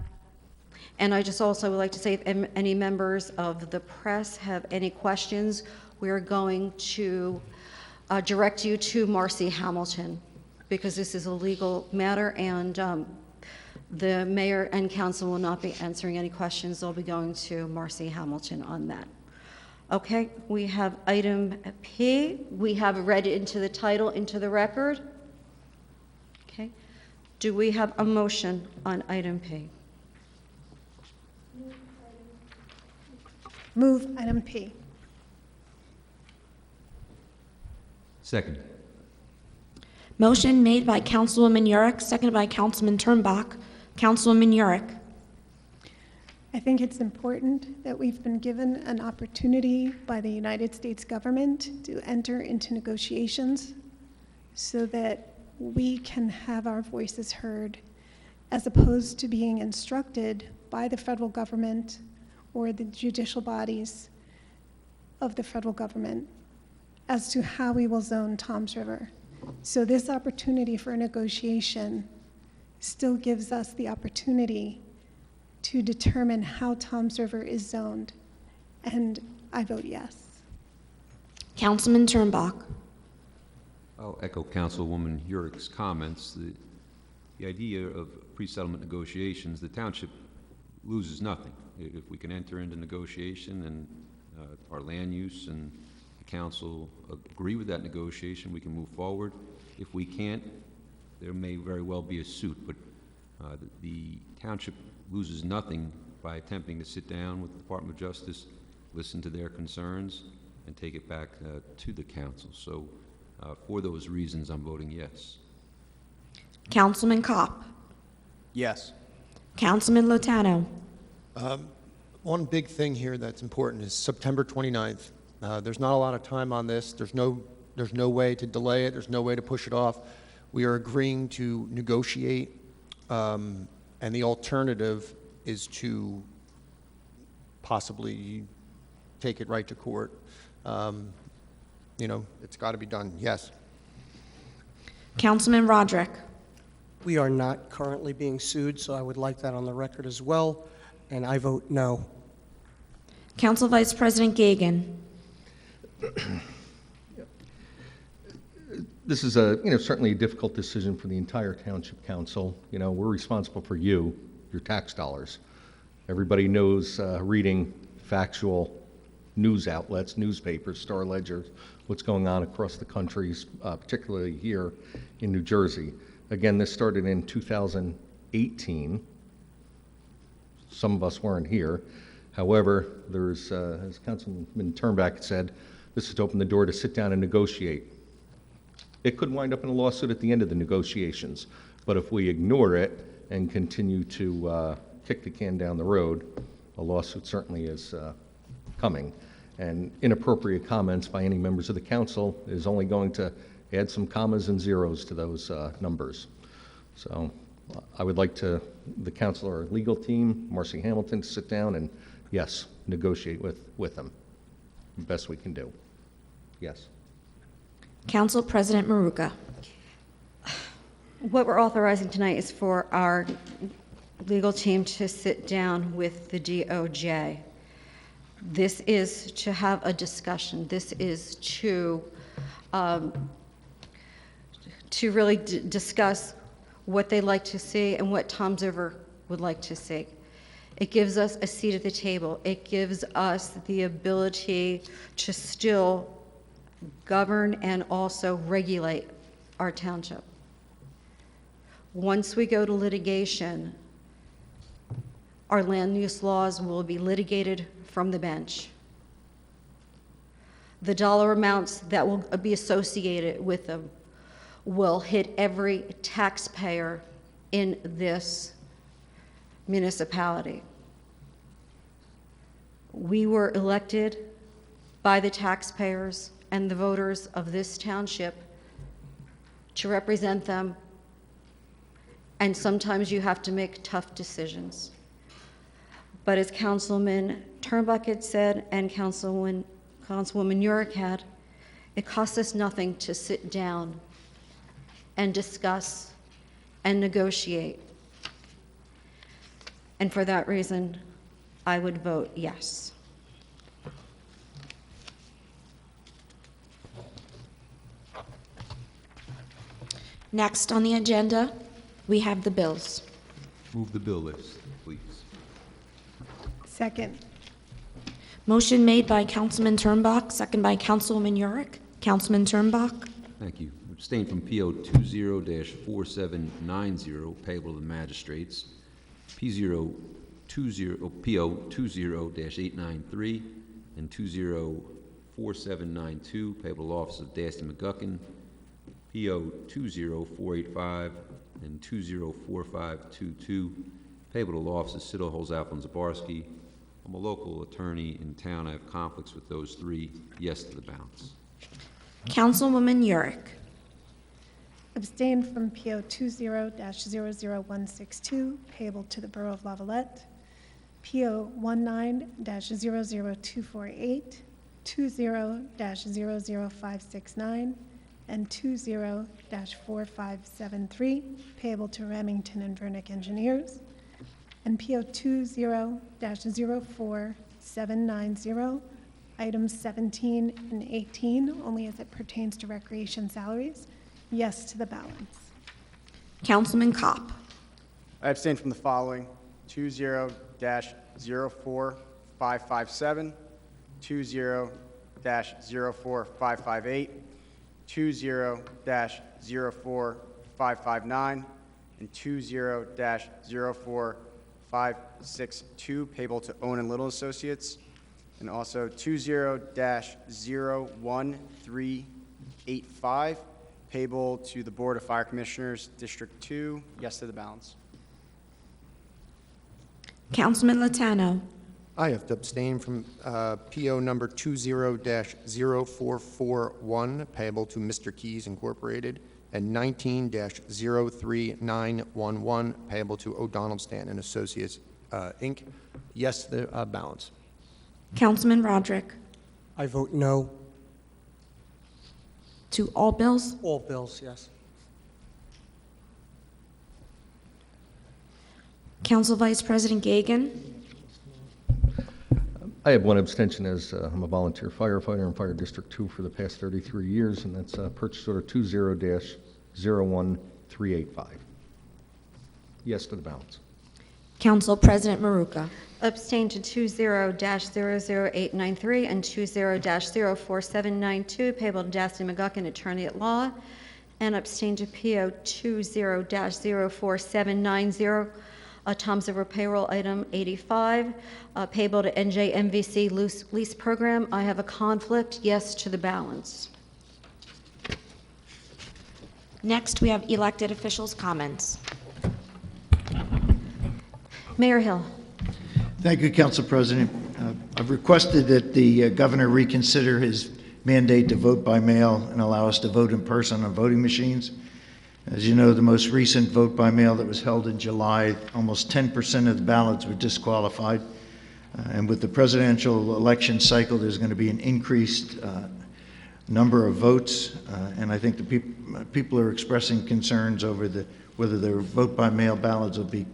And I just also would like to say, if any members of the press have any questions, we are going to direct you to Marcy Hamilton, because this is a legal matter, and the mayor and council will not be answering any questions. They'll be going to Marcy Hamilton on that. Okay, we have item P. We have read into the title into the record. Okay. Do we have a motion on item P? Move item P. Second. Motion made by Councilwoman Yurick, seconded by Councilman Turnbach. Councilwoman Yurick. I think it's important that we've been given an opportunity by the United States government to enter into negotiations so that we can have our voices heard, as opposed to being instructed by the federal government or the judicial bodies of the federal government as to how we will zone Toms River. So this opportunity for negotiation still gives us the opportunity to determine how Toms River is zoned, and I vote yes. Councilman Turnbach. I'll echo Councilwoman Yurick's comments. The idea of pre-settlement negotiations, the township loses nothing. If we can enter into negotiation and our land use and the council agree with that negotiation, we can move forward. If we can't, there may very well be a suit, but the township loses nothing by attempting to sit down with the Department of Justice, listen to their concerns, and take it back to the council. So for those reasons, I'm voting yes. Councilman Kopp. Yes. Councilman Lotano. One big thing here that's important is September 29th, There's not a lot of time on this. There's no way to delay it. There's no way to push it off. We are agreeing to negotiate, and the alternative is to possibly take it right to court. It's got to be done, yes. Councilman Roderick. We are not currently being sued, so I would like that on the record as well, and I vote no. Council Vice President Gagan. This is certainly a difficult decision for the entire Township Council. We're responsible for you, your tax dollars. Everybody knows reading factual news outlets, newspapers, Star Ledger, what's going on across the country, particularly here in New Jersey. Again, this started in 2018. Some of us weren't here. However, there's, as Councilman Turnback said, this is to open the door to sit down and negotiate. It could wind up in a lawsuit at the end of the negotiations, but if we ignore it and continue to kick the can down the road, a lawsuit certainly is coming. And inappropriate comments by any members of the council is only going to add some commas and zeros to those numbers. So I would like the council or legal team, Marcy Hamilton, to sit down and, yes, negotiate with them. The best we can do. Yes. Council President Maruka. What we're authorizing tonight is for our legal team to sit down with the DOJ. This is to have a discussion. This is to really discuss what they'd like to see and what Tom Ziver would like to see. It gives us a seat at the table. It gives us the ability to still govern and also regulate our township. Once we go to litigation, our land use laws will be litigated from the bench. The dollar amounts that will be associated with them will hit every taxpayer in this municipality. We were elected by the taxpayers and the voters of this township to represent them, and sometimes you have to make tough decisions. But as Councilman Turnbuck had said, and Councilwoman Yurick had, it costs us nothing to sit down and discuss and negotiate. And for that reason, I would vote yes. Next on the agenda, we have the bills. Move the bill list, please. Second. Motion made by Councilman Turnbuck, second by Councilwoman Yurick. Councilman Turnbuck. Thank you. Abstain from PO 20-4790, payable to the magistrates. PO 20-893 and 20-4792, payable to Office of Dasty McGuckin. PO 20-485 and 20-4522, payable to law office of Siddle, Holzapfel, and Zabarski. I'm a local attorney in town. I have conflicts with those three. Yes to the balance. Councilwoman Yurick. Abstain from PO 20-00162, payable to the Borough of Lavalette. PO 19-00248, 20-00569, and 20-4573, payable to Remington and Vernick Engineers. And PO 20-04790, items 17 and 18, only as it pertains to recreation salaries. Yes to the balance. Councilman Kopp. I abstain from the following: 20-04557, 20-04558, 20-04559, and 20-04562, payable to Owen and Little Associates, and also 20-01385, payable to the Board of Fire Commissioners, District 2. Yes to the balance. Councilman Latano. I have to abstain from PO number 20-0441, payable to Mr. Keys Incorporated, and 19-03911, payable to O'Donnell Stanton Associates, Inc. Yes, the balance. Councilman Roderick. I vote no. To all bills? All bills, yes. Council Vice President Gagan. I have one abstention as I'm a volunteer firefighter in Fire District 2 for the past 33 years, and that's purchase order 20-01385. Yes to the balance. Council President Maruka. Abstain to 20-00893 and 20-04792, payable to Dastiny McGuckin, Attorney at Law, and abstain to PO 20-04790, Toms River Payroll Item 85, payable to NJMVC Lease Program. I have a conflict. Yes to the balance. Next, we have elected officials' comments. Mayor Hill. Thank you, Council President. I've requested that the governor reconsider his mandate to vote by mail and allow us to vote in person on voting machines. As you know, the most recent vote by mail that was held in July, almost 10% of the ballots were disqualified. And with the presidential election cycle, there's going to be an increased number of votes. And I think the people are expressing concerns over whether their vote by mail ballots will be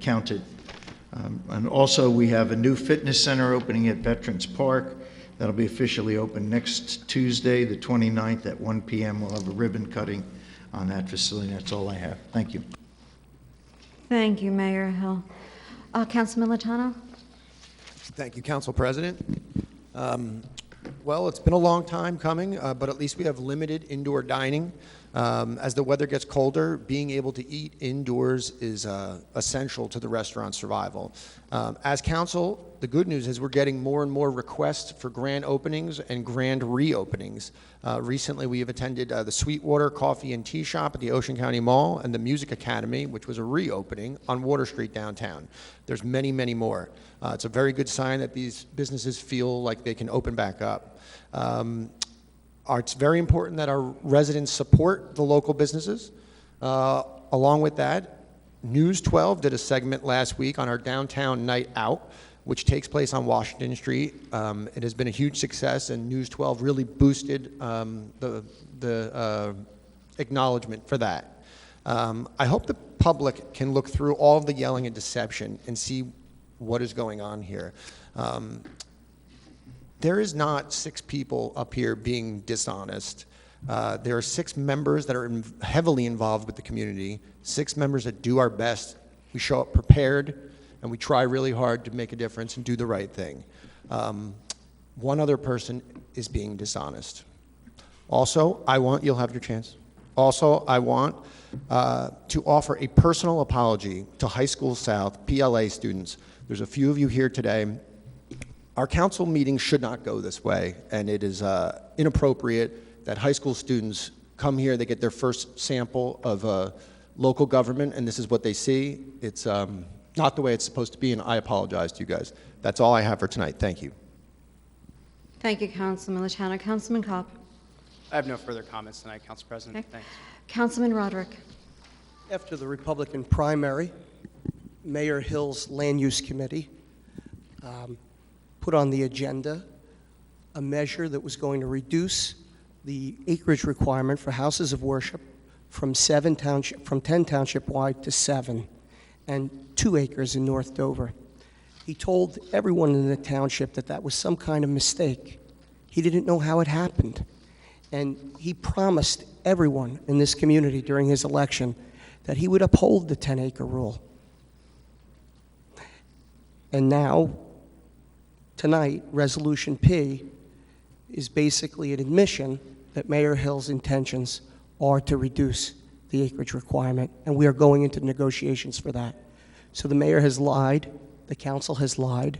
counted. And also, we have a new fitness center opening at Veterans Park. That'll be officially open next Tuesday, the 29th at 1 p.m. We'll have a ribbon cutting on that facility. That's all I have. Thank you. Thank you, Mayor Hill. Councilman Latano? Thank you, Council President. Well, it's been a long time coming, but at least we have limited indoor dining. As the weather gets colder, being able to eat indoors is essential to the restaurant's survival. As council, the good news is we're getting more and more requests for grand openings and grand reopenings. Recently, we have attended the Sweetwater Coffee and Tea Shop at the Ocean County Mall and the Music Academy, which was a reopening on Water Street downtown. There's many, many more. It's a very good sign that these businesses feel like they can open back up. It's very important that our residents support the local businesses. Along with that, News 12 did a segment last week on our downtown night out, which takes place on Washington Street. It has been a huge success, and News 12 really boosted the acknowledgement for that. I hope the public can look through all of the yelling and deception and see what is going on here. There is not 6 people up here being dishonest. There are 6 members that are heavily involved with the community, 6 members that do our best. We show up prepared, and we try really hard to make a difference and do the right thing. One other person is being dishonest. Also, you'll have your chance. Also, I want to offer a personal apology to High School South PLA students. There's a few of you here today. Our council meetings should not go this way, and it is inappropriate that high school students come here, they get their first sample of local government, and this is what they see. It's not the way it's supposed to be, and I apologize to you guys. That's all I have for tonight. Thank you. Thank you, Councilman Latano. Councilman Cobb? I have no further comments tonight, Council President. Okay. Thanks. Councilman Roderick? After the Republican primary, Mayor Hill's Land Use Committee put on the agenda a measure that was going to reduce the acreage requirement for houses of worship from 10 township-wide to 7, and 2 acres in North Dover. He told everyone in the township that that was some kind of mistake. He didn't know how it happened. And he promised everyone in this community during his election that he would uphold the 10-acre rule. And now, tonight, Resolution P is basically an admission that Mayor Hill's intentions are to reduce the acreage requirement, and we are going into negotiations for that. So the mayor has lied, the council has lied,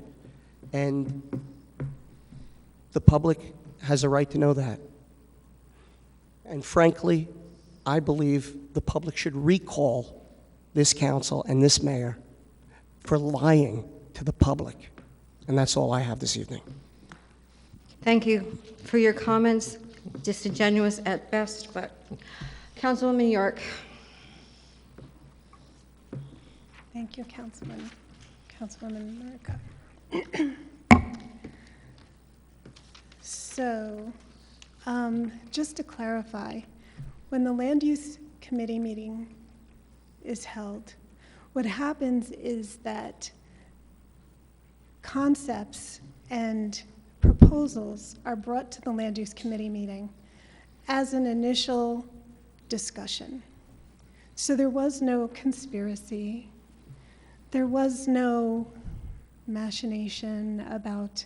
and the public has a right to know that. And frankly, I believe the public should recall this council and this mayor for lying to the public. And that's all I have this evening. Thank you for your comments, disingenuous at best, but Councilwoman York. Thank you, Councilwoman Marika. So, just to clarify, when the Land Use Committee meeting is held, what happens is that concepts and proposals are brought to the Land Use Committee meeting as an initial discussion. So there was no conspiracy. There was no machination about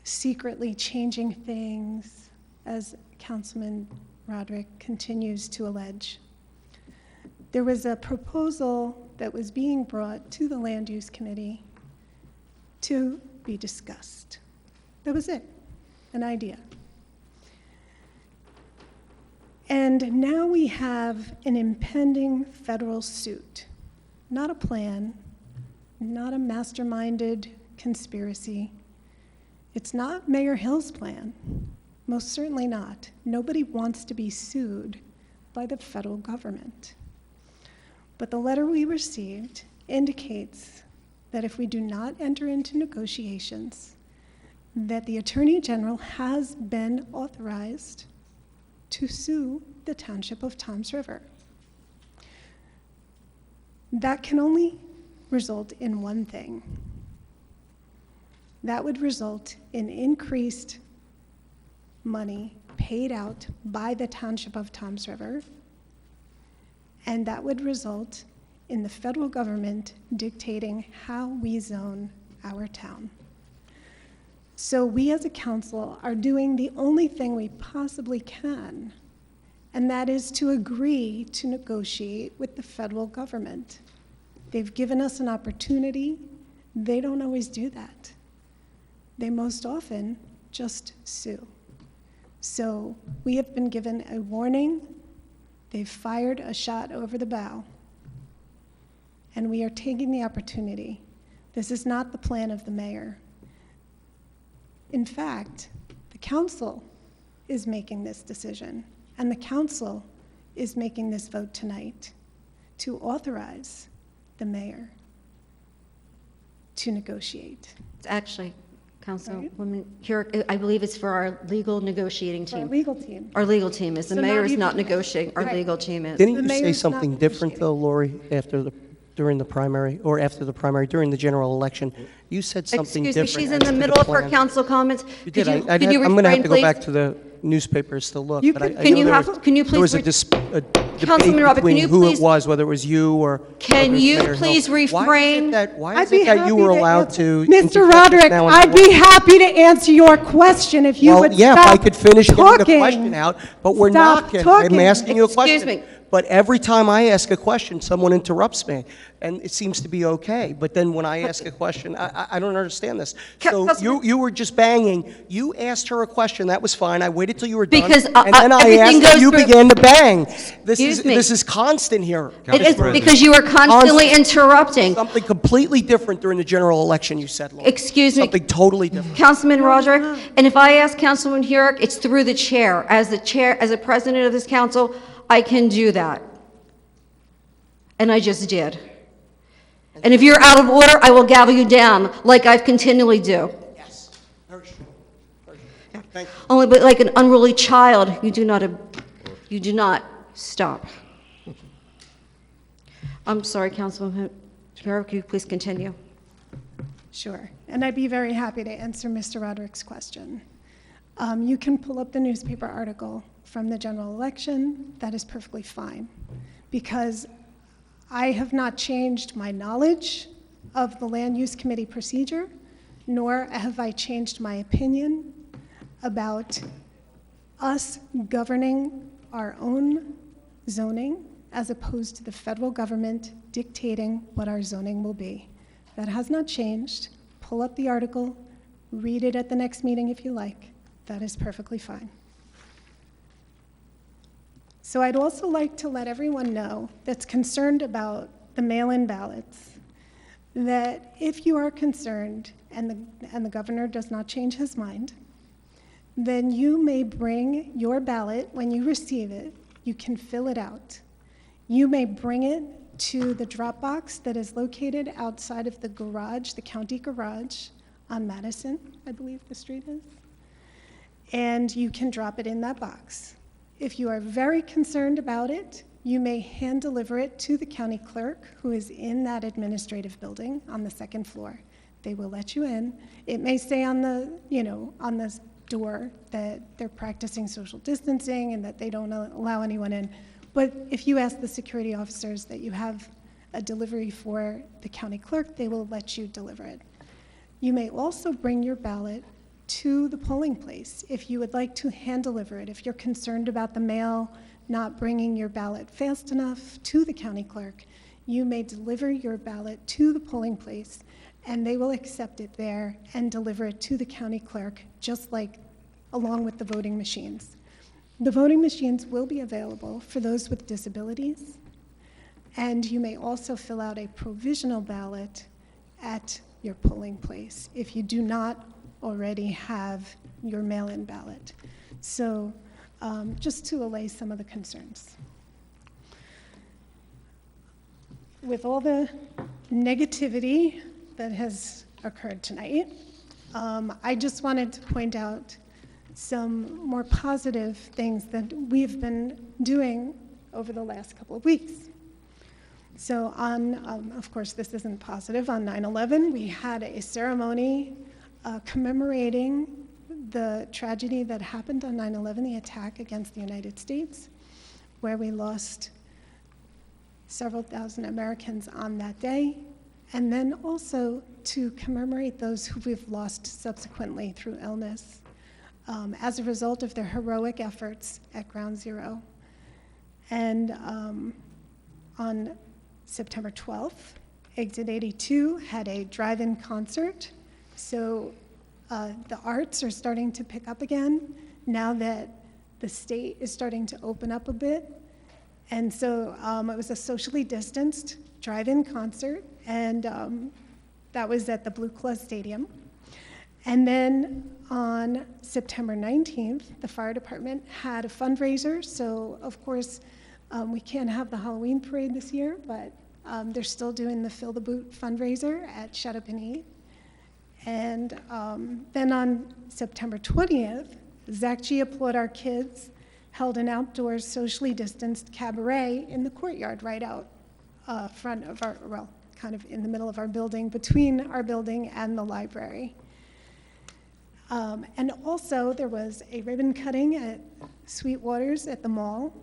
secretly changing things, as Councilman Roderick continues to allege. There was a proposal that was being brought to the Land Use Committee to be discussed. That was it, an idea. And now we have an impending federal suit, not a plan, not a masterminded conspiracy. It's not Mayor Hill's plan, most certainly not. Nobody wants to be sued by the federal government. But the letter we received indicates that if we do not enter into negotiations, that the Attorney General has been authorized to sue the Township of Toms River. That can only result in one thing. That would result in increased money paid out by the Township of Toms River, and that would result in the federal government dictating how we zone our town. So we as a council are doing the only thing we possibly can, and that is to agree to negotiate with the federal government. They've given us an opportunity. They don't always do that. They most often just sue. So we have been given a warning. They've fired a shot over the bow. And we are taking the opportunity. This is not the plan of the mayor. In fact, the council is making this decision, and the council is making this vote tonight to authorize the mayor to negotiate. It's actually, Councilwoman York, I believe it's for our legal negotiating For our team. legal team. Our legal team is. The So mayor not is even not us. negotiating. Our Right. legal team is. Didn't The you say mayor's not something different, though, Lori, during the primary, or after the primary, during the general election? You said something Excuse different. me, she's in as the to middle of her plan. council comments. You Could did. you I'm going to refrain, have to go please? back to the newspapers to look. You but I- could- I Can know you there have- was- can you There was a please debate Councilman Robert, can between you who please- it was, whether it was you or... Can whether it was you Mayor Hill. please Why is it refrain? that- Why I'd is be it that happy you were to allowed answer- to... Mr. interject Roderick, now and I'd you be happy to answer your question if you Well, would yeah, if stop I could finish getting the talking. question out, but we're Stop not. I'm talking. asking you a Excuse question. me. But every time I ask a question, someone interrupts me, and it seems to be okay. But then when I ask a question, I don't understand this. So Councilman- you were just banging. You asked her a question. That was fine. I waited till you were done. Because, and then I everything asked, and goes you through- began to bang. Excuse me. This is constant here. It is President. because you are constantly interrupting. Something completely different during the general election, you said, Laura. Excuse me. Something totally different. Councilman Roderick, and if I ask Councilman Hurek, it's through the chair. As the president of this council, I can do that. And I just did. And if you're out of order, I will gavel you down like I continually do. Yes, very true. Very true. Thank you. Only but like an unruly child, you do not stop. I'm sorry, Councilwoman Hurek, could you please continue? Sure, and I'd be very happy to answer Mr. Roderick's question. You can pull up the newspaper article from the general election. That is perfectly fine, because I have not changed my knowledge of the Land Use Committee procedure, nor have I changed my opinion about us governing our own zoning as opposed to the federal government dictating what our zoning will be. That has not changed. Pull up the article, read it at the next meeting if you like. That is perfectly fine. So I'd also like to let everyone know that's concerned about the mail-in ballots that if you are concerned and the governor does not change his mind, then you may bring your ballot when you receive it. You can fill it out. You may bring it to the drop box that is located outside of the garage, the county garage on Madison, I believe the street is. And you can drop it in that box. If you are very concerned about it, you may hand deliver it to the county clerk, who is in that administrative building on the second floor. They will let you in. It may say on the, on the door that they're practicing social distancing and that they don't allow anyone in. But if you ask the security officers that you have a delivery for the county clerk, they will let you deliver it. You may also bring your ballot to the polling place if you would like to hand deliver it. If you're concerned about the mail not bringing your ballot fast enough to the county clerk, you may deliver your ballot to the polling place and they will accept it there and deliver it to the county clerk, just like along with the voting machines. The voting machines will be available for those with disabilities, and you may also fill out a provisional ballot at your polling place if you do not already have your mail-in ballot. So just to allay some of the concerns. With all the negativity that has occurred tonight, I just wanted to point out some more positive things that we've been doing over the last couple of weeks. So on, of course, this isn't positive, on 9/11, we had a ceremony commemorating the tragedy that happened on 9/11, the attack against the United States, where we lost several thousand Americans on that day, and then also to commemorate those who we've lost subsequently through illness as a result of their heroic efforts at Ground Zero. And on September 12th, Exit 82 had a drive-in concert. So the arts are starting to pick up again now that the state is starting to open up a bit. And so it was a socially distanced drive-in concert, and that was at the Blue Claw Stadium. And then on September 19th, the fire department had a fundraiser. So of course, we can't have the Halloween parade this year, but they're still doing the Fill the Boot fundraiser at Shut Up and Eat. And then on September 20th, Zach G. Applaud Our Kids held an outdoor socially distanced cabaret in the courtyard right out front of our, well, kind of in the middle of our building, between our building and the library. And also there was a ribbon cutting at Sweetwater's at the mall.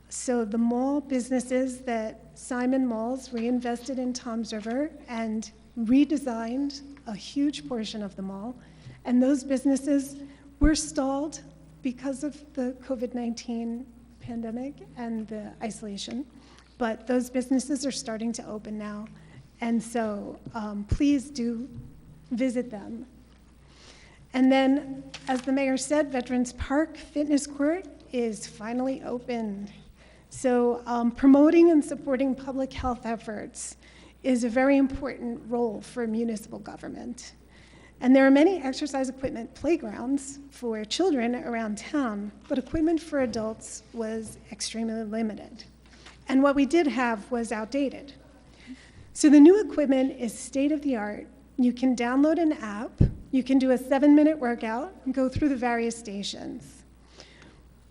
So the mall businesses that Simon Malls reinvested in Toms River and redesigned a huge portion of the mall. And those businesses were stalled because of the COVID-19 pandemic and the isolation. But those businesses are starting to open now. And so please do visit them. And then, as the mayor said, Veterans Park Fitness Court is finally opened. So promoting and supporting public health efforts is a very important role for municipal government. And there are many exercise equipment playgrounds for children around town, but equipment for adults was extremely limited. And what we did have was outdated. So the new equipment is state-of-the-art. You can download an app, you can do a 7-minute workout and go through the various stations.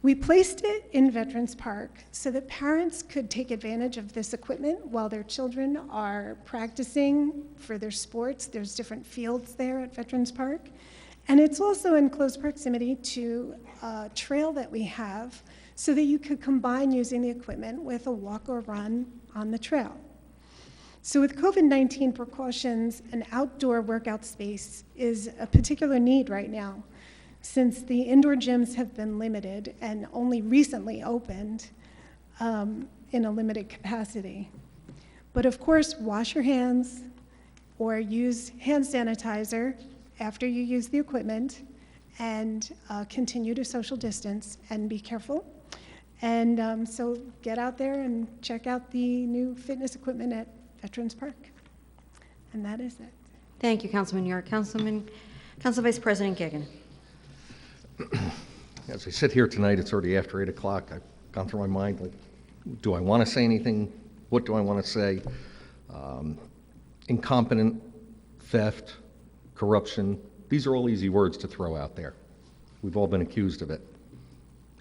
We placed it in Veterans Park so that parents could take advantage of this equipment while their children are practicing for their sports. There's different fields there at Veterans Park. And it's also in close proximity to a trail that we have so that you could combine using the equipment with a walk or run on the trail. So with COVID-19 precautions, an outdoor workout space is a particular need right now, since the indoor gyms have been limited and only recently opened in a limited capacity. But of course, wash your hands or use hand sanitizer after you use the equipment, and continue to social distance and be careful. And so get out there and check out the new fitness equipment at Veterans Park. And that is it. Thank you, Councilman York. Council Vice President Gigan. As I sit here tonight, it's already after 8 o'clock. I've gone through my mind, like, do I want to say anything? What do I want to say? Incompetent, theft, corruption, these are all easy words to throw out there. We've all been accused of it.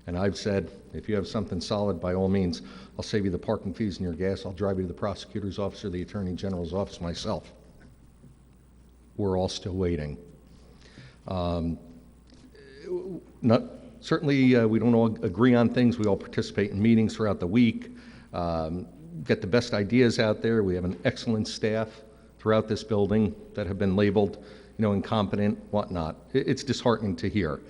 And I've said, if you have something solid, by all means, I'll save you the parking fees and your gas. I'll drive you to the prosecutor's office or the attorney general's office myself. We're all still waiting. Certainly, we don't all agree on things. We all participate in meetings throughout the week, get the best ideas out there. We have an excellent staff throughout this building that have been labeled, incompetent, whatnot. It's disheartening to hear.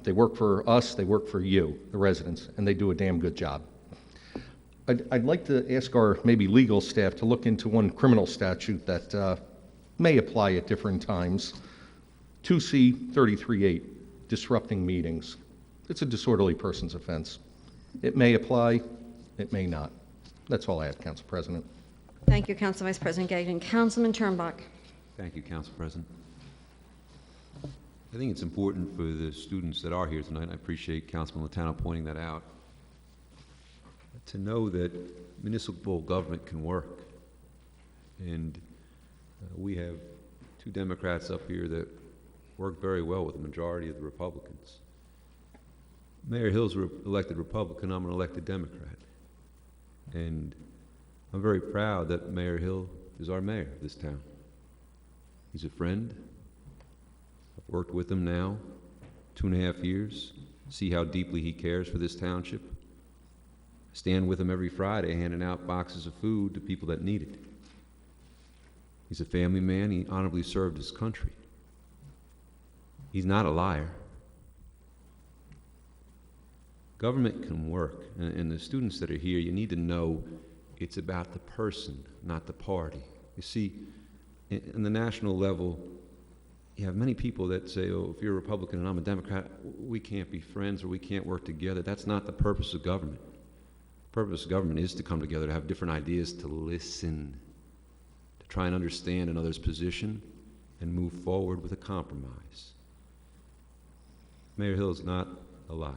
They work for us, they work for you, the residents, and they do a damn good job. I'd like to ask our maybe legal staff to look into one criminal statute that may apply at different times. 2C 33-8, disrupting meetings. It's a disorderly person's offense. It may apply, it may not. That's all I have, Council President. Thank you, Council Vice President Gagnon. Councilman Turnbuck. Thank you, Council President. I think it's important for the students that are here tonight, I appreciate Councilman Latano pointing that out, to know that municipal government can work. And we have two Democrats up here that work very well with the majority of the Republicans. Mayor Hill's an elected Republican, I'm an elected Democrat. And I'm very proud that Mayor Hill is our mayor of this town. He's a friend. I've worked with him now 2.5 years, see how deeply he cares for this township. I stand with him every Friday handing out boxes of food to people that need it. He's a family man. He honorably served his country. He's not a liar. Government can work, and the students that are here, you need to know it's about the person, not the party. You see, in the national level, you have many people that say, oh, if you're a Republican and I'm a Democrat, we can't be friends or we can't work together. That's not the purpose of government. The purpose of government is to come together, to have different ideas, to listen, to try and understand another's position and move forward with a compromise. Mayor Hill is not a liar.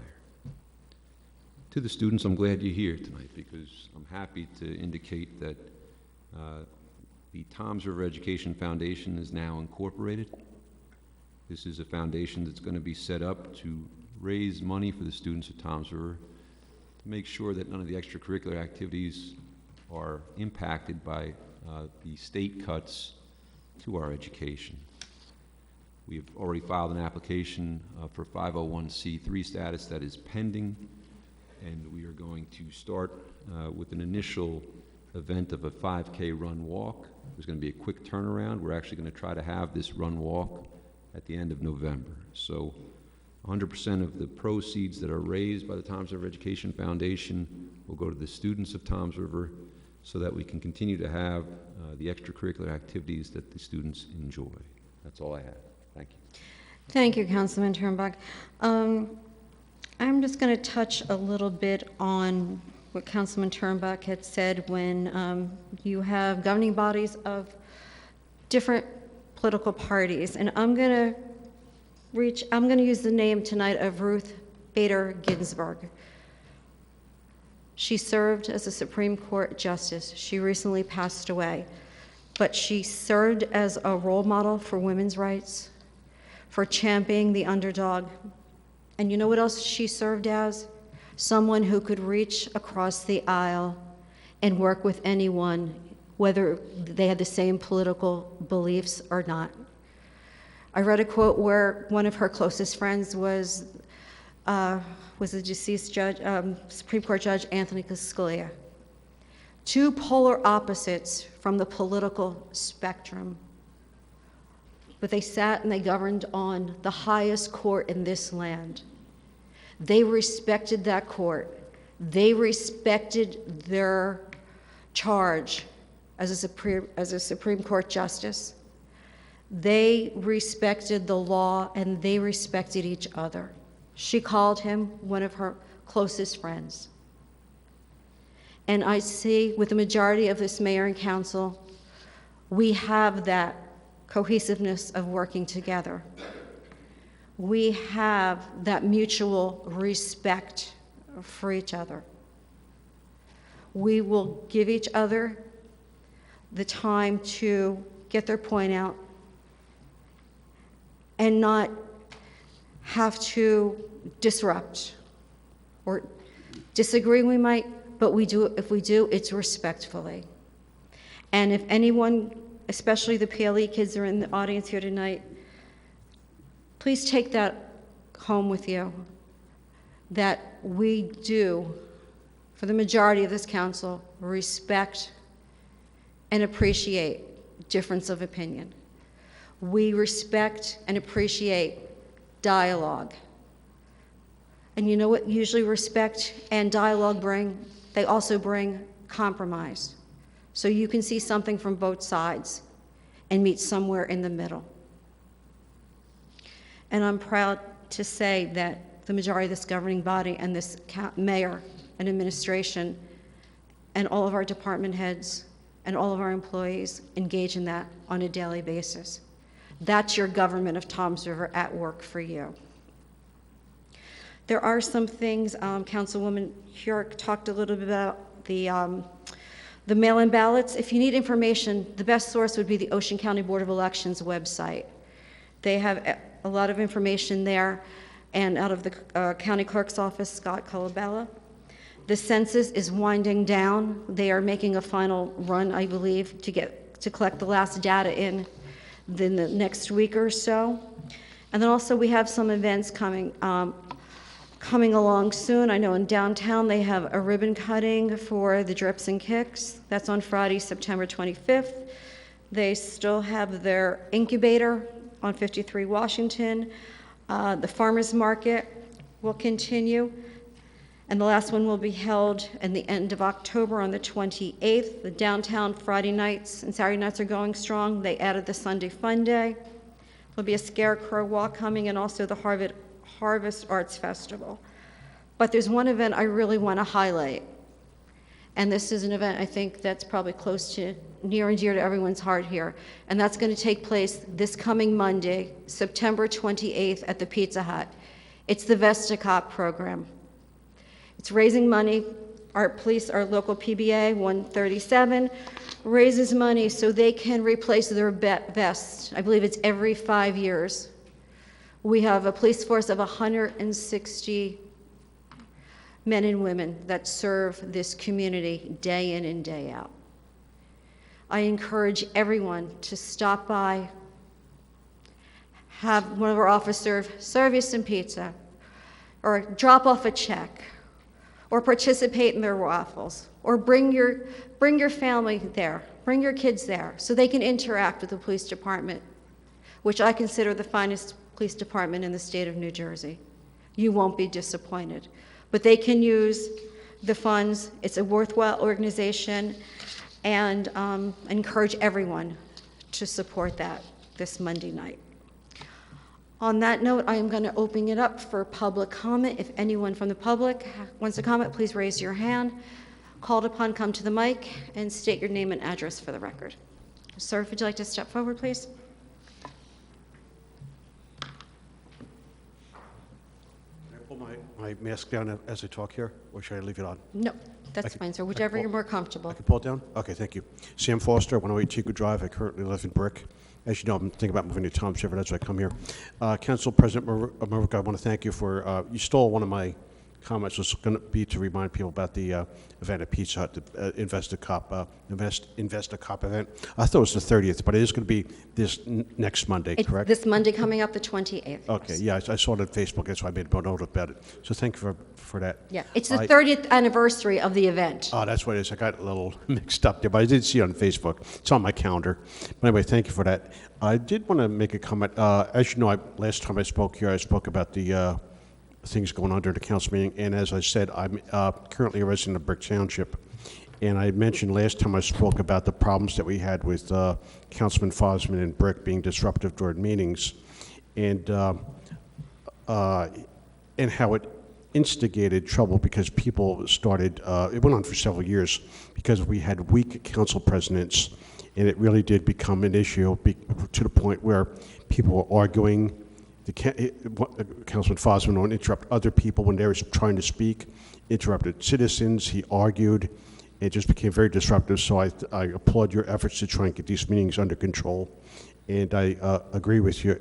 To the students, I'm glad you're here tonight because I'm happy to indicate that the Toms River Education Foundation is now incorporated. This is a foundation that's going to be set up to raise money for the students of Toms River to make sure that none of the extracurricular activities are impacted by the state cuts to our education. We have already filed an application for 501c3 status that is pending, and we are going to start with an initial event of a 5K run walk. There's going to be a quick turnaround. We're actually going to try to have this run walk at the end of November. So 100% of the proceeds that are raised by the Toms River Education Foundation will go to the students of Toms River so that we can continue to have the extracurricular activities that the students enjoy. That's all I have. Thank you. Thank you, Councilman Turnbuck. I'm just going to touch a little bit on what Councilman Turnbuck had said when you have governing bodies of different political parties. And I'm going to use the name tonight of Ruth Bader Ginsburg. She served as a Supreme Court justice. She recently passed away. But she served as a role model for women's rights, for championing the underdog. And you know what else she served as? Someone who could reach across the aisle and work with anyone, whether they had the same political beliefs or not. I read a quote where one of her closest friends was the deceased judge, Supreme Court Judge Anthony Scalia. Two polar opposites from the political spectrum. But they sat and they governed on the highest court in this land. They respected that court. They respected their charge as a Supreme Court justice. They respected the law and they respected each other. She called him one of her closest friends. And I see with the majority of this mayor and council, We have that cohesiveness of working together. We have that mutual respect for each other. We will give each other the time to get their point out and not have to disrupt or disagree we might, but if we do, it's respectfully. And if anyone, especially the PLE kids are in the audience here tonight, please take that home with you, that we do, for the majority of this council, respect and appreciate difference of opinion. We respect and appreciate dialogue. And you know what usually respect and dialogue bring? They also bring compromise. So you can see something from both sides and meet somewhere in the middle. And I'm proud to say that the majority of this governing body and this mayor and administration and all of our department heads and all of our employees engage in that on a daily basis. That's your government of Toms River at work for you. There are some things, Councilwoman Hurek talked a little bit about the mail-in ballots. If you need information, the best source would be the Ocean County Board of Elections website. They have a lot of information there, and out of the county clerk's office, Scott Colabella. The census is winding down. They are making a final run, I believe, to collect the last data in the next week or so. And then also we have some events coming along soon. I know in downtown they have a ribbon cutting for the Drips and Kicks. That's on Friday, September 25th. They still have their incubator on 53 Washington. The farmers market will continue. And the last one will be held in the end of October on the 28th. The downtown Friday nights and Saturday nights are going strong. They added the Sunday Fun Day. There'll be a scarecrow walk coming and also the Harvest Arts Festival. But there's one event I really want to highlight. And this is an event I think that's probably close to near and dear to everyone's heart here. And that's going to take place this coming Monday, September 28th at the Pizza Hut. It's the Vesta Cop program. It's raising money. Our police, our local PBA 137, raises money so they can replace their vests. I believe it's every 5 years. We have a police force of 160 men and women that serve this community day in and day out. I encourage everyone to stop by, have one of our officers serve you some pizza, or drop off a check, or participate in their raffles, or bring your family there, bring your kids there, so they can interact with the police department, which I consider the finest police department in the state of New Jersey. You won't be disappointed. But they can use the funds. It's a worthwhile organization, and encourage everyone to support that this Monday night. On that note, I am going to open it up for public comment. If anyone from the public wants to comment, please raise your hand. Called upon, come to the mic and state your name and address for the record. Sir, would you like to step forward, please? Can I pull my mask down as I talk here, or should I leave it on? No, that's fine, sir. Whichever you're more comfortable. I can pull it down? Okay, thank you. Sam Foster, 108 Chico Drive. I currently live in Brick. As you know, I'm thinking about moving to Toms River. That's why I come here. Council President Maruka, I want to thank you for, you stole one of my comments. Was going to be to remind people about the event at Pizza Hut, the Invest a Cop event. I thought it was the 30th, but it is going to be this next Monday, It's correct? this Monday coming up, the 28th. Okay, yeah, I saw it on Facebook. That's why I made a note about it. So thank you for that. Yeah, it's the 30th anniversary of the event. Oh, that's what it is. I got a little mixed up there, but I did see it on Facebook. It's on my calendar. But anyway, thank you for that. I did want to make a comment. As you know, last time I spoke here, I spoke about the things going on during the council meeting. And as I said, I'm currently a resident of Brick Township. And I mentioned last time I spoke about the problems that we had with Councilman Fosman and Brick being disruptive during meetings, and how it instigated trouble because people started, it went on for several years because we had weak council presidents and it really did become an issue to the point where people were arguing. Councilman Fosman would interrupt other people when they were trying to speak, interrupted citizens, he argued. It just became very disruptive, so I applaud your efforts to try and get these meetings under control. And I agree with you,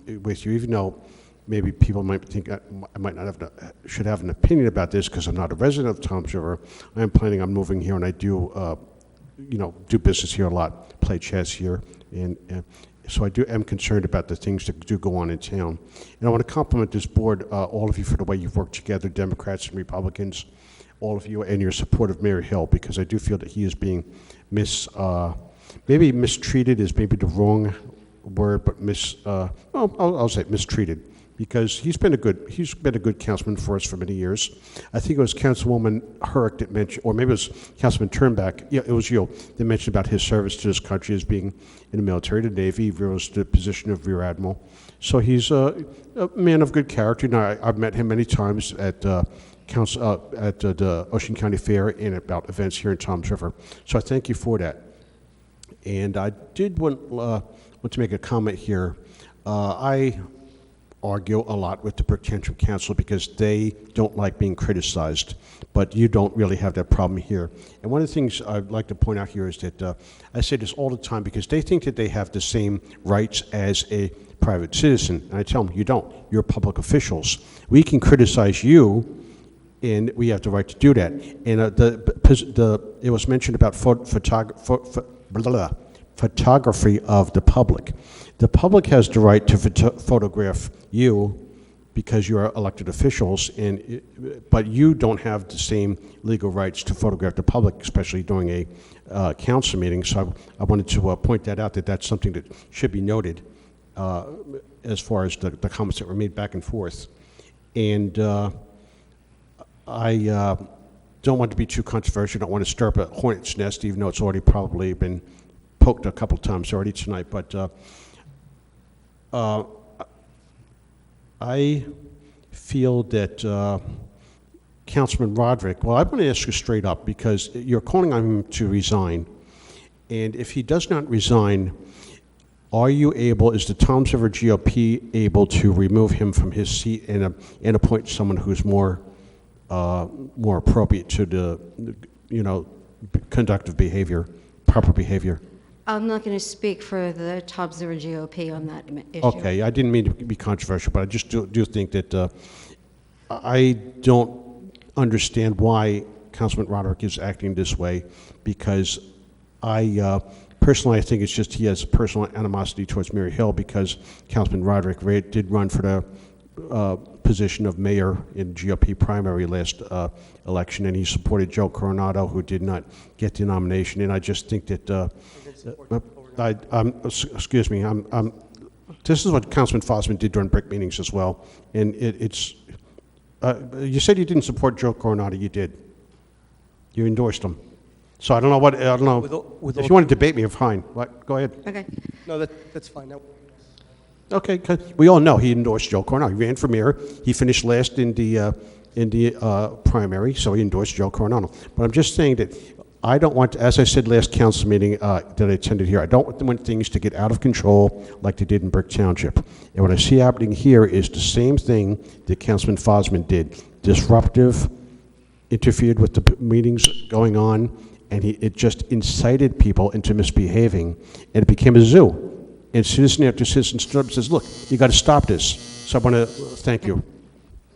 even though maybe people might think I might not should have an opinion about this because I'm not a resident of Toms River. I am planning on moving here, and I do, do business here a lot, play chess here, and so I am concerned about the things that do go on in town. And I want to compliment this board, all of you, for the way you've worked together, Democrats and Republicans, all of you, and your support of Mayor Hill, because I do feel that he is being maybe mistreated is maybe the wrong word, but I'll say mistreated, because he's been a good councilman for us for many years. I think it was Councilwoman Herrick that mentioned, or maybe it was Councilman Turnback, yeah, it was you, that mentioned about his service to this country as being in the military, the Navy, he rose to the position of Rear Admiral. So he's a man of good character. Now, I've met him many times at the Ocean County Fair and about events here in Toms River. So I thank you for that. And I did want to make a comment here. I argue a lot with the Brick Township Council because they don't like being criticized, but you don't really have that problem here. And one of the things I'd like to point out here is that I say this all the time because they think that they have the same rights as a private citizen. And I tell them, you don't. You're public officials. We can criticize you, and we have the right to do that. And it was mentioned about photography of the public. The public has the right to photograph you because you are elected officials, but you don't have the same legal rights to photograph the public, especially during a council meeting. So I wanted to point that out, that that's something that should be noted as far as the comments that were made back and forth. And I don't want to be too controversial. I don't want to stir up a hornet's nest, even though it's already probably been poked a couple times already tonight. But I feel that Councilman Roderick, well, I want to ask you straight up, because you're calling on him to resign. And if he does not resign, is the Toms River GOP able to remove him from his seat and appoint someone who's more appropriate to the conductive behavior, proper behavior? I'm not going to speak for the Toms River GOP on that issue. Okay, I didn't mean to be controversial, but I just do think that I don't understand why Councilman Roderick is acting this way, because personally, I think it's just he has personal animosity towards Mary Hill because Councilman Roderick did run for the position of mayor in GOP primary last election, and he supported Joe Coronado, who did not get the nomination. And I just think that, excuse me, this is what Councilman Fosman did during brick meetings as well. And you said you didn't support Joe Coronado. You did. You endorsed him. So I don't know. If you want to debate me, fine. Go ahead. Okay. No, that's fine. Okay, 'cause we all know he endorsed Joe Coronado. He ran for mayor. He finished last in the primary, so he endorsed Joe Coronado. But I'm just saying that I don't want, as I said last council meeting that I attended here, I don't want things to get out of control like they did in Brick Township. And what I see happening here is the same thing that Councilman Fosman did. Disruptive, interfered with the meetings going on, and it just incited people into misbehaving, and it became a zoo. And citizen after citizen stood up and says, look, you got to stop this. So I want to thank you.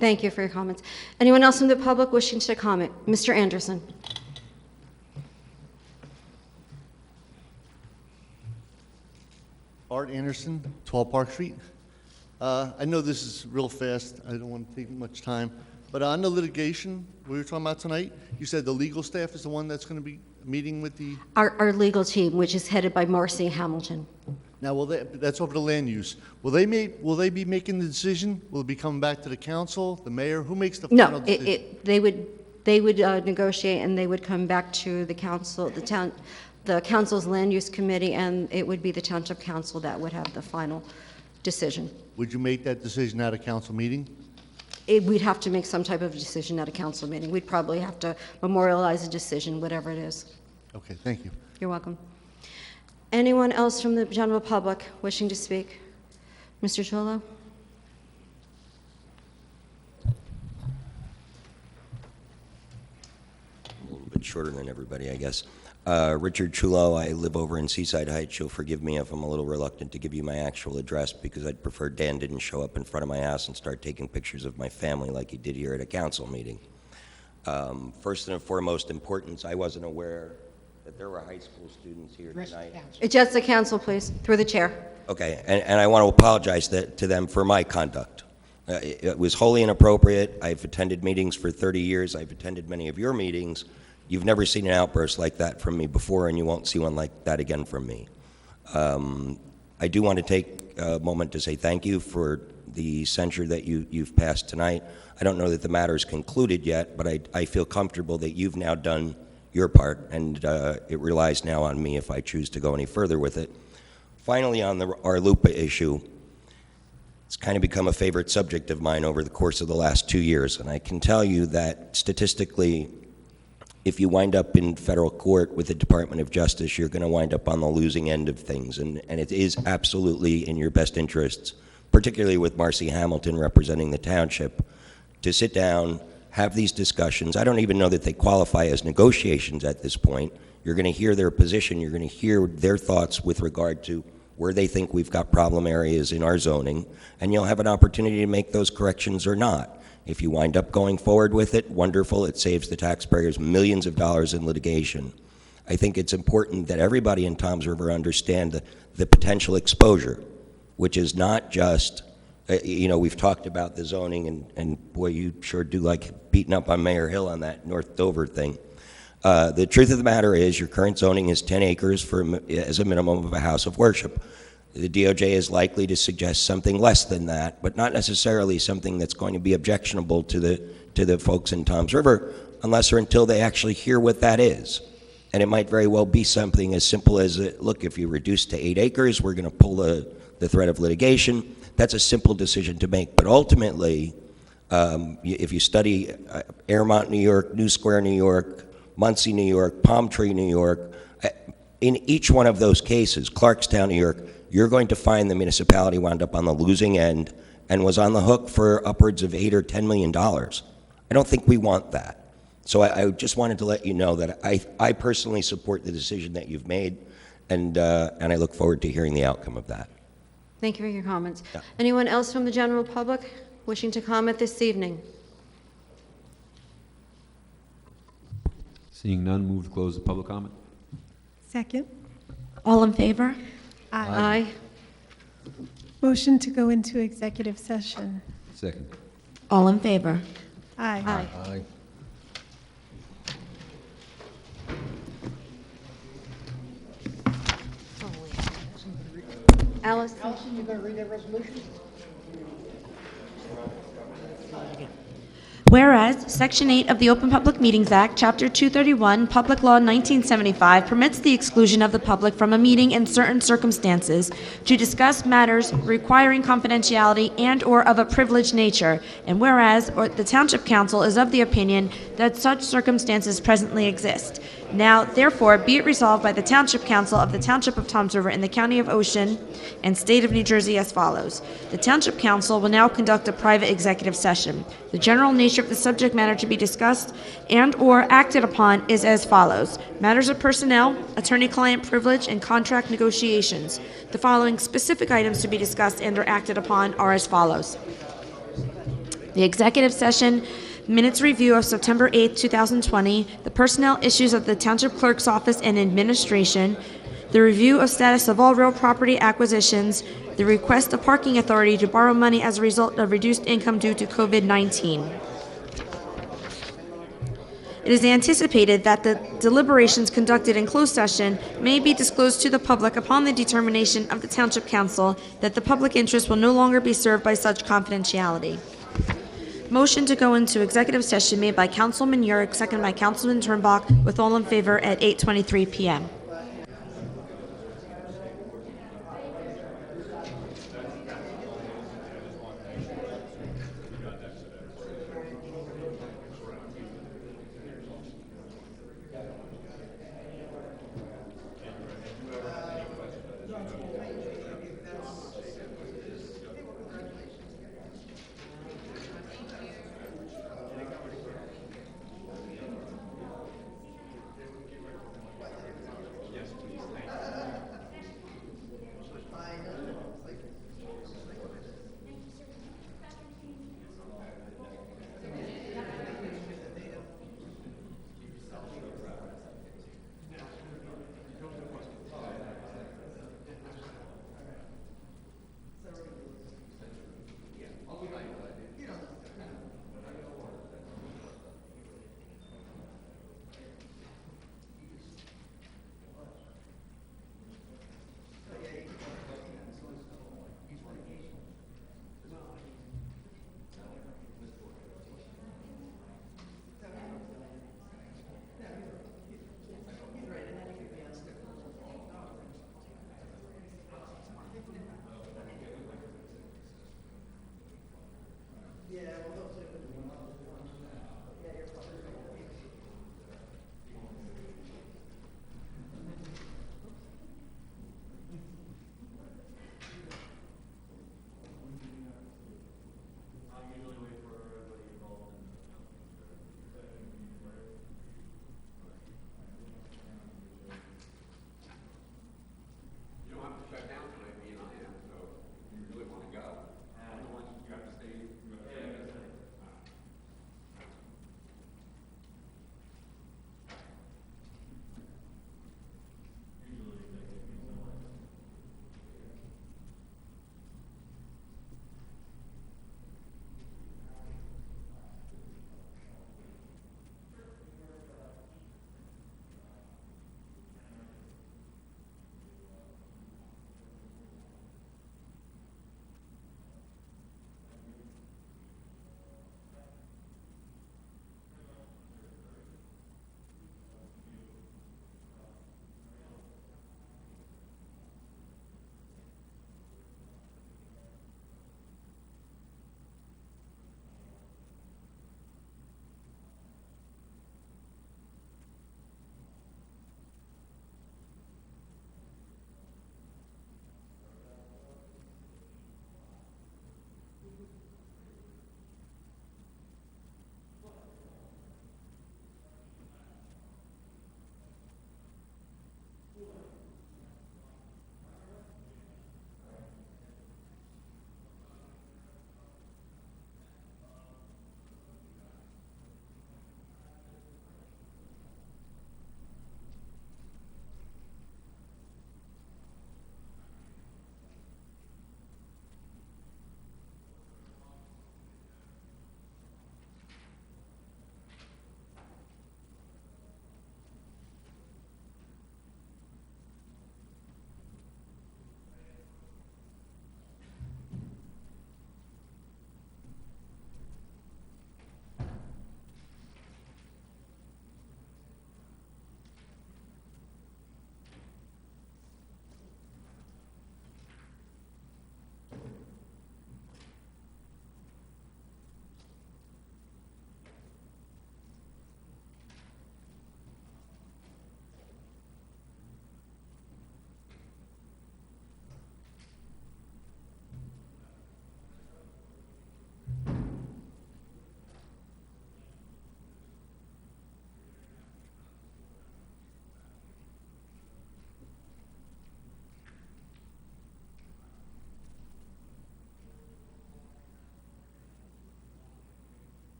Thank you for your comments. Anyone else from the public wishing to comment? Mr. Anderson. Art Anderson, 12 Park Street. I know this is real fast. I don't want to take much time. But on the litigation we were talking about tonight, you said the legal staff is the one that's going to be meeting with the... Our legal team, which is headed by Marcy Hamilton. Now, that's over the land use. Will they be making the decision? Will it be coming back to the council, the mayor? Who makes the final decision? No, they would negotiate, and they would come back to the council, the council's land use committee, and it would be the township council that would have the final decision. Would you make that decision at a council meeting? We'd have to make some type of decision at a council meeting. We'd probably have to memorialize a decision, whatever it is. Okay, thank you. You're welcome. Anyone else from the general public wishing to speak? Mr. Cholo? A little bit shorter than everybody, I guess. Richard Chulo, I live over in Seaside Heights. You'll forgive me if I'm a little reluctant to give you my actual address because I'd prefer Dan didn't show up in front of my house and start taking pictures of my family like he did here at a council meeting. First and foremost importance, I wasn't aware that there were high school students here tonight. Just the council, please, through the chair. Okay, and I want to apologize to them for my conduct. It was wholly inappropriate. I've attended meetings for 30 years. I've attended many of your meetings. You've never seen an outburst like that from me before, and you won't see one like that again from me. I do want to take a moment to say thank you for the censure that you've passed tonight. I don't know that the matter is concluded yet, but I feel comfortable that you've now done your part, and it relies now on me if I choose to go any further with it. Finally, on the Arlupa issue, it's kind of become a favorite subject of mine over the course of the last 2 years, and I can tell you that statistically, if you wind up in federal court with the Department of Justice, you're going to wind up on the losing end of things, and it is absolutely in your best interests, particularly with Marcy Hamilton representing the township, to sit down, have these discussions. I don't even know that they qualify as negotiations at this point. You're going to hear their position. You're going to hear their thoughts with regard to where they think we've got problem areas in our zoning, and you'll have an opportunity to make those corrections or not. If you wind up going forward with it, wonderful. It saves the taxpayers millions of dollars in litigation. I think it's important that everybody in Toms River understand the potential exposure, which is not just, we've talked about the zoning, and boy, you sure do like beating up on Mayor Hill on that North Dover thing. The truth of the matter is your current zoning is 10 acres as a minimum of a house of worship. The DOJ is likely to suggest something less than that, but not necessarily something that's going to be objectionable to the folks in Toms River, unless or until they actually hear what that is. And it might very well be something as simple as, look, if you reduce to 8 acres, we're going to pull the threat of litigation. That's a simple decision to make. But ultimately, if you study Airmont, New York, New Square, New York, Muncie, New York, Palm Tree, New York, in each one of those cases, Clarkstown, New York, you're going to find the municipality wound up on the losing end and was on the hook for upwards of $8 or $10 million. I don't think we want that. So I just wanted to let you know that I personally support the decision that you've made, and I look forward to hearing the outcome of that. Thank you for your comments. Yeah. Anyone else from the general public wishing to comment this evening? Seeing none, move to close the public comment. Second. All in favor? Aye. Motion to go into executive session. Second. All in favor? Aye. Aye. Alice? Allison, you going to read that resolution? Whereas Section 8 of the Open Public Meetings Act, Chapter 231, Public Law 1975, permits the exclusion of the public from a meeting in certain circumstances to discuss matters requiring confidentiality and/or of a privileged nature, and whereas the Township Council is of the opinion that such circumstances presently exist. Now, therefore, be it resolved by the Township Council of the Township of Toms River in the County of Ocean and State of New Jersey as follows. The Township Council will now conduct a private executive session. The general nature of the subject matter to be discussed and/or acted upon is as follows. Matters of personnel, attorney-client privilege, and contract negotiations. The following specific items to be discussed and/or acted upon are as follows. The executive session minutes review of September 8, 2020, the personnel issues of the Township Clerk's Office and Administration, the review of status of all real property acquisitions, the request of parking authority to borrow money as a result of reduced income due to COVID-19. It is anticipated that the deliberations conducted in closed session may be disclosed to the public upon the determination of the Township Council that the public interest will no longer be served by such confidentiality. Motion to go into executive session made by Councilman Yurick, seconded by Councilman Turnbach, with all in favor at 8:23 p.m.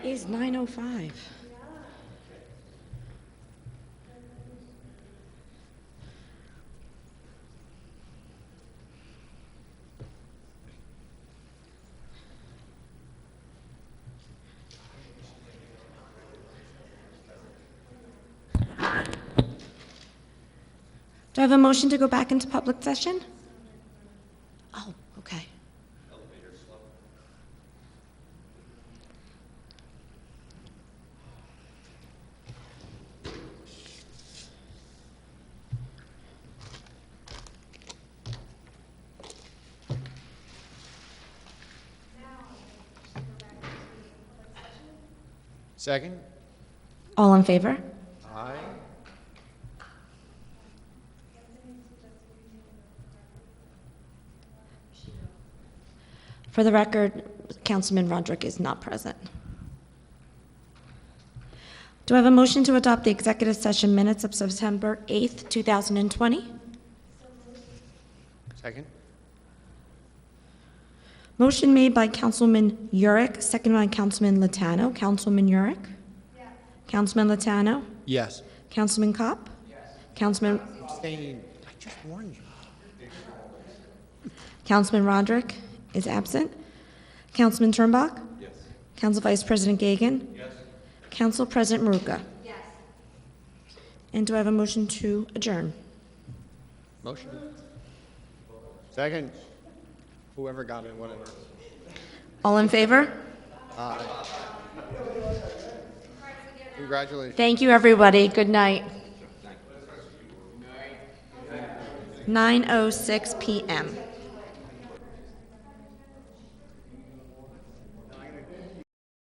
is 9:05. Do I have a motion to go back into public session? Oh, okay. Second? All in favor? Aye. For the record, Councilman Roderick is not present. Do I have a motion to adopt the executive session minutes of September 8th, 2020? Second? Motion made by Councilman Urick, seconded by Councilman Latano. Councilman Urick? Yes. Councilman Latano? Yes. Councilman Kopp? Yes. Councilman... Abstain. I just warned you. Councilman Roderick is absent. Councilman Turnbach? Yes. Council Vice President Gagan? Yes. Council President Maruka? Yes. And do I have a motion to adjourn? Motion. Second. Whoever got it, whatever. All in favor? Aye. Congratulations. Thank you, everybody. Good night. 9:06 p.m.